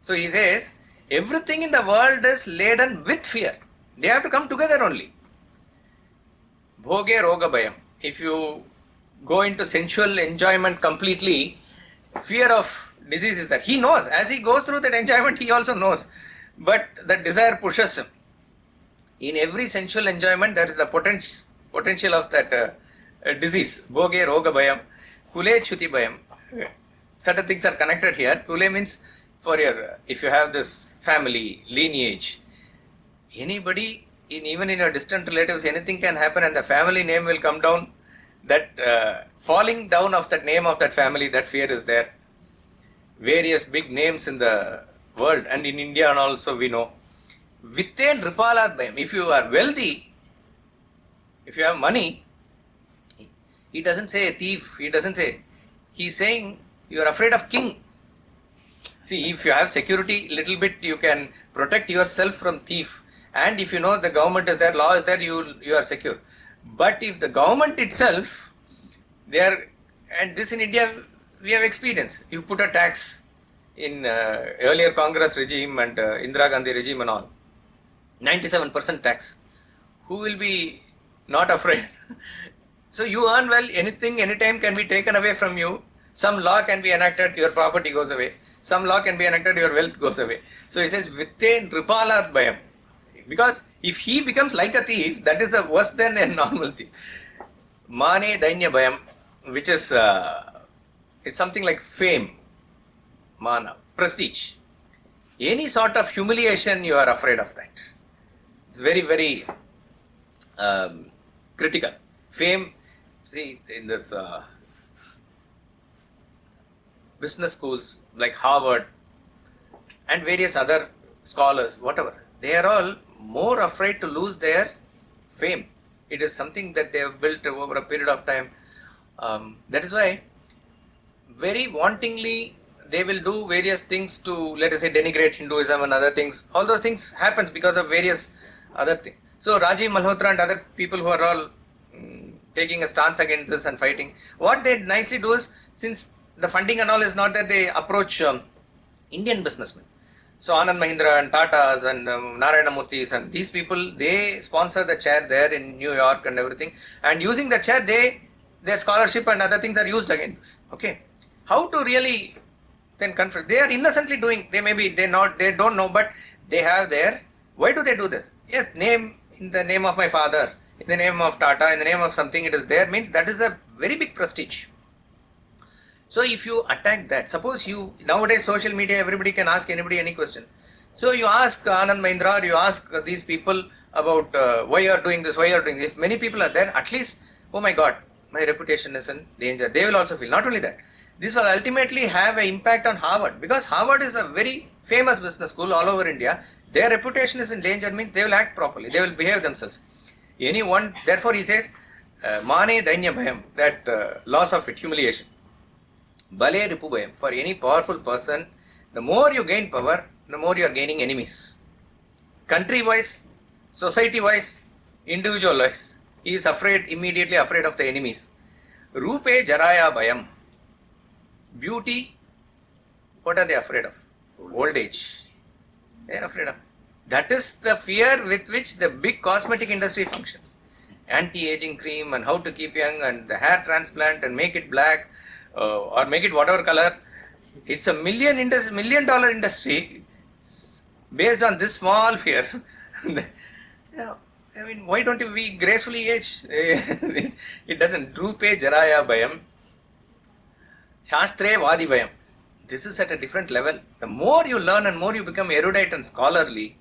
So he says, everything in the world is laden with fear. They have to come together only. Bhoge roga bhayam. If you go into sensual enjoyment completely, fear of disease is there. He knows. As he goes through that enjoyment, he also knows. But the desire pushes him. In every sensual enjoyment, there is the potential of that disease. Bhoge roga bhayam, kule chuti bhayam. Certain things are connected here. Kule means for your, if you have this family, lineage, anybody, even in your distant relatives, anything can happen and the family name will come down. That falling down of that name of that family, that fear is there. Various big names in the world and in India and also we know. Vittain Ripalat Bhayam. If you are wealthy, if you have money, he doesn't say a thief, he doesn't say. He's saying you are afraid of king. See, if you have security, little bit you can protect yourself from thief. And if you know the government is there, law is there, you are secure. But if the government itself, they are, and this in India we have experience. You put a tax in earlier Congress regime and Indira Gandhi regime and all. 97% tax. Who will be not afraid? So you earn well, anything, anytime can be taken away from you. Some law can be enacted, your property goes away. Some law can be enacted, your wealth goes away. So he says, Vittain Ripalat Bhayam. Because if he becomes like a thief, that is worse than a normal thief. Mane Dainya Bhayam, which is it's something like fame, mana, prestige. Any sort of humiliation, you are afraid of that. It's very, very critical. Fame, see, in this business schools like Harvard and various other scholars, whatever, they are all more afraid to lose their fame. It is something that they have built over a period of time. That is why very wantingly they will do various things to, let us say, denigrate Hinduism and other things. All those things happens because of various other things. So Rajiv Malhotra and other people who are all taking a stance against this and fighting, what they nicely do is, since the funding and all is not that, they approach Indian businessmen. So Anand Mahindra and Tatas and Narayana Murthis and these people, they sponsor the chair there in New York and everything. And using the chair, their scholarship and other things are used against this. Okay. How to really then confront? They are innocently doing, they don't know, but they have their, why do they do this? Yes, name, in the name of my father, in the name of Tata, in the name of something, it is there, means that is a very big prestige. So if you attack that, suppose you, nowadays social media, everybody can ask anybody any question. So you ask Anand Mahindra or you ask these people about why you are doing this, why you are doing this. If many people are there, at least, oh my God, my reputation is in danger. They will also feel. Not only that, this will ultimately have an impact on Harvard, because Harvard is a very famous business school all over India. Their reputation is in danger, means they will act properly, they will behave themselves. Anyone, therefore he says, Mane Dainya Bhayam, that loss of it, humiliation. Bale Ripu Bhayam, for any powerful person, the more you gain power, the more you are gaining enemies. Country wise, society wise, individual wise, he is immediately afraid of the enemies. Rupe Jaraya Bhayam. Beauty, what are they afraid of? Old age. They are afraid of. That is the fear with which the big cosmetic industry functions. Anti-aging cream and how to keep young and the hair transplant and make it black or make it whatever color. It's a $1 million industry based on this small fear. I mean, why don't we gracefully age? It doesn't. Drupe Jaraya Bhayam. Shastre Vadi Bhayam. This is at a different level. The more you learn and more you become erudite and scholarly,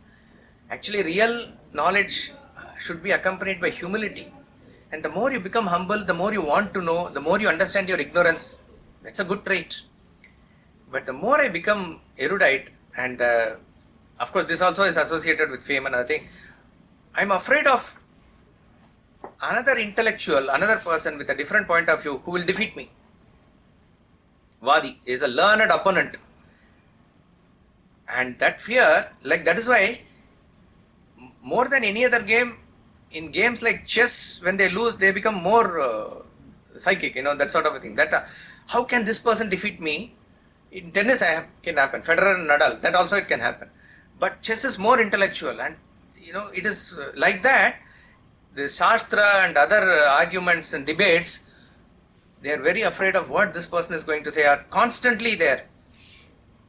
actually real knowledge should be accompanied by humility. And the more you become humble, the more you want to know, the more you understand your ignorance. That's a good trait. But the more I become erudite, and of course this also is associated with fame and other thing, I'm afraid of another intellectual, another person with a different point of view who will defeat me. Vadi is a learned opponent. And that fear, like that is why more than any other game, in games like chess, when they lose, they become more psychic, that sort of a thing. That how can this person defeat me? In tennis, can happen. Federer and Nadal, that also it can happen. But chess is more intellectual, and it is like that. The Shastra and other arguments and debates, they are very afraid of what this person is going to say, are constantly there.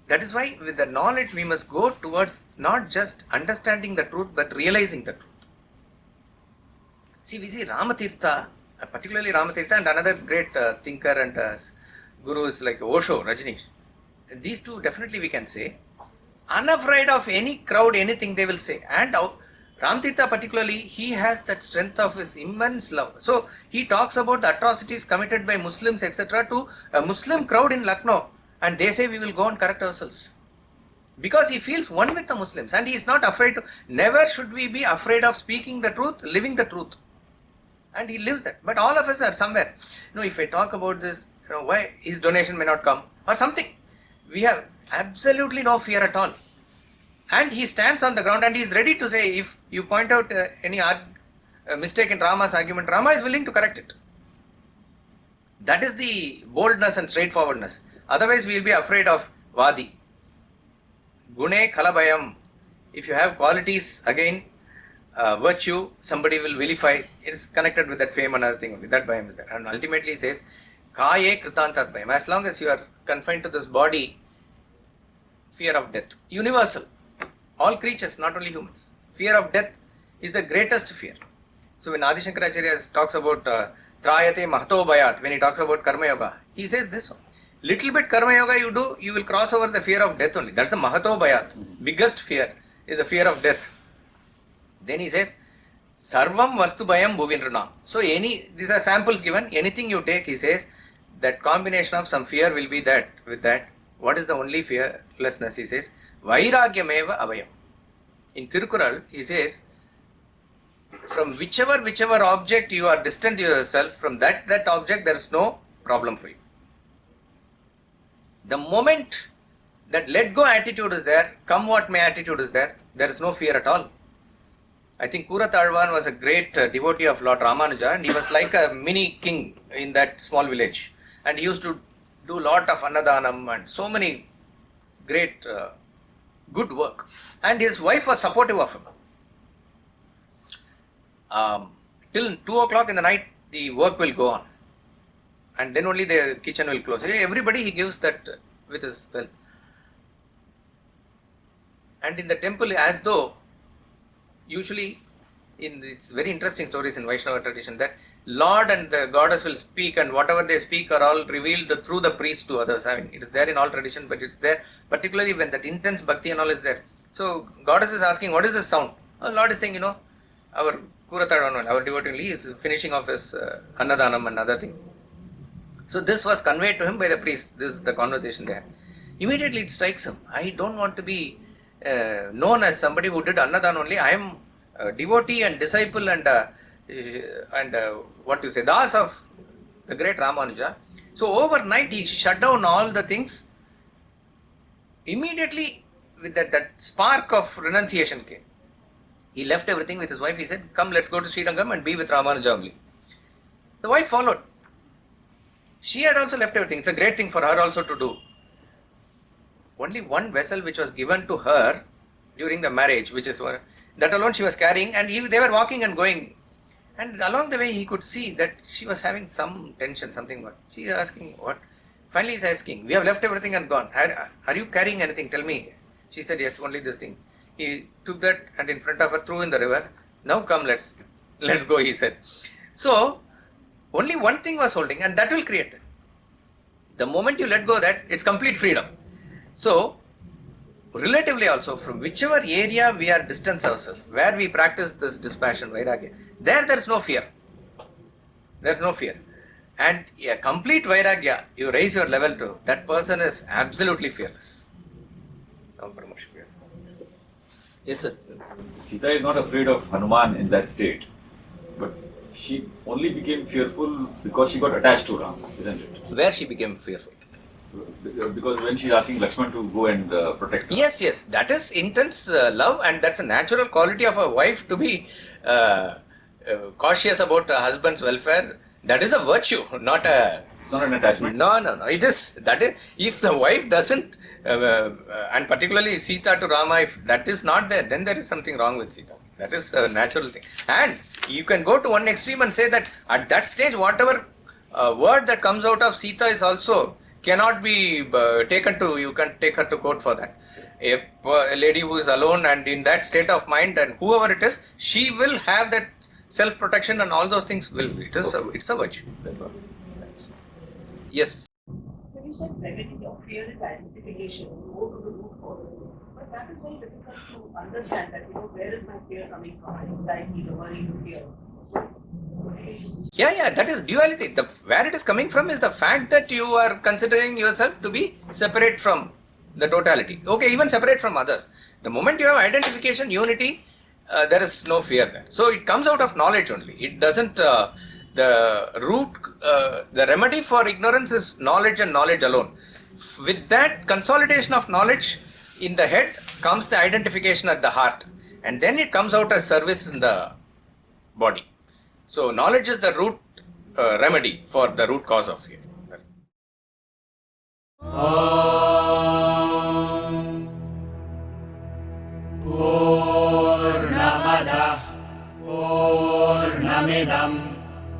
That is why with the knowledge we must go towards not just understanding the truth but realizing the truth. See, we see Ramatirtha, particularly Ramatirtha and another great thinker and guru is like Osho, Rajneesh. These two definitely we can say, unafraid of any crowd, anything they will say. And Ramatirtha particularly, he has that strength of his immense love. So he talks about the atrocities committed by Muslims, etc. to a Muslim crowd in Lucknow. And they say we will go and correct ourselves. Because he feels one with the Muslims and he is not afraid to, never should we be afraid of speaking the truth, living the truth. And he lives that. But all of us are somewhere. If I talk about this, why his donation may not come or something. We have absolutely no fear at all. And he stands on the ground and he is ready to say, if you point out any mistake in Rama's argument, Rama is willing to correct it. That is the boldness and straightforwardness. Otherwise we will be afraid of Vadi. Gune Khalabhayam. If you have qualities, again, virtue, somebody will vilify. It is connected with that fame and other thing. That bhayam is there. And ultimately he says, Kaye Kritantat bhayam. As long as you are confined to this body, fear of death. Universal. All creatures, not only humans. Fear of death is the greatest fear. So when Adi Shankaracharya talks about Trayate Mahato Bhayat, when he talks about Karma Yoga, he says this one. Little bit Karma Yoga you do, you will cross over the fear of death only. That's the Mahato Bhayat. Biggest fear is the fear of death. Then he says, Sarvam Vastu Bhayam Bhuvinrunam. So these are samples given. Anything you take, he says, that combination of some fear will be that. With that, what is the only fearlessness? He says, Vairagya Abhayam. In Thirukural, he says, from whichever object you are distant yourself, from that object there is no problem for you. The moment that let go attitude is there, come what may attitude is there is no fear at all. I think Kuratalvan was a great devotee of Lord Ramanuja and he was like a mini king in that small village. And he used to do lot of Annadanam and so many great good work. And his wife was supportive of him. Till 2 o'clock in the night, the work will go on. And then only the kitchen will close. Everybody he gives that with his wealth. And in the temple, as though, usually, it's very interesting stories in Vaishnava tradition that Lord and the goddess will speak and whatever they speak are all revealed through the priest to others. I mean, it is there in all tradition, but it's there particularly when that intense bhakti and all is there. So, goddess is asking, what is this sound? Lord is saying, our Kuratadana, our devotee is finishing off his Annadanam and other things. So this was conveyed to him by the priest. This is the conversation there. Immediately it strikes him. I don't want to be known as somebody who did Annadan only. I am a devotee and disciple and what you say, Das of the great Ramanuja. So overnight he shut down all the things. Immediately with that spark of renunciation came. He left everything with his wife. He said, come, let's go to Srirangam and be with Ramanuja only. The wife followed. She had also left everything. It's a great thing for her also to do. Only one vessel which was given to her during the marriage, which is that alone she was carrying, and they were walking and going. And along the way he could see that she was having some tension, something. What? She is asking, what? Finally he is asking, we have left everything and gone. Are you carrying anything? Tell me. She said, yes, only this thing. He took that and in front of her threw in the river. Now come, let's go, he said. So, only one thing was holding and that will create that. The moment you let go of that, it's complete freedom. So, relatively also, from whichever area we are distance ourselves, where we practice this dispassion, Vairagya, there is no fear. There is no fear. And a complete Vairagya, you raise your level to, that person is absolutely fearless. Yes, sir. Sita is not afraid of Hanuman in that state, but she only became fearful because she got attached to Ram, isn't it? Where she became fearful? Because when she's asking Lakshman to go and protect her. Yes, that is intense love, and that's a natural quality of a wife to be cautious about a husband's welfare. That is a virtue, not a... It's not an attachment. No. It is. That is, if the wife doesn't, and particularly Sita to Rama, if that is not there, then there is something wrong with Sita. That is a natural thing. And you can go to one extreme and say that at that stage, whatever word that comes out of Sita is also cannot be taken to, you can take her to court for that. A lady who is alone and in that state of mind, and whoever it is, she will have that self-protection and all those things it's a virtue. That's all. Yes. When you said remedy of fear is identification, go to the root cause. But that is very difficult to understand that, where is my fear coming from? Anxiety, the worry, the fear. Yeah, that is duality. Where it is coming from is the fact that you are considering yourself to be separate from the totality. Okay, even separate from others. The moment you have identification, unity, there is no fear there. So it comes out of knowledge only. It doesn't, the remedy for ignorance is knowledge and knowledge alone. With that consolidation of knowledge in the head comes the identification at the heart. And then it comes out as service in the body. So knowledge is the root remedy for the root cause of fear. Poornam Adah Poornamidam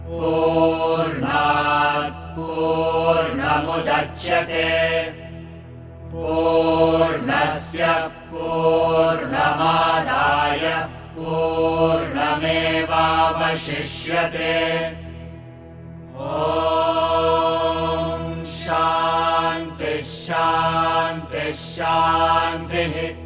Poornat Poornamudachyate Poornasya Poornamadaya Poornamevavashishyate. Om Shanti Shanti Shanti.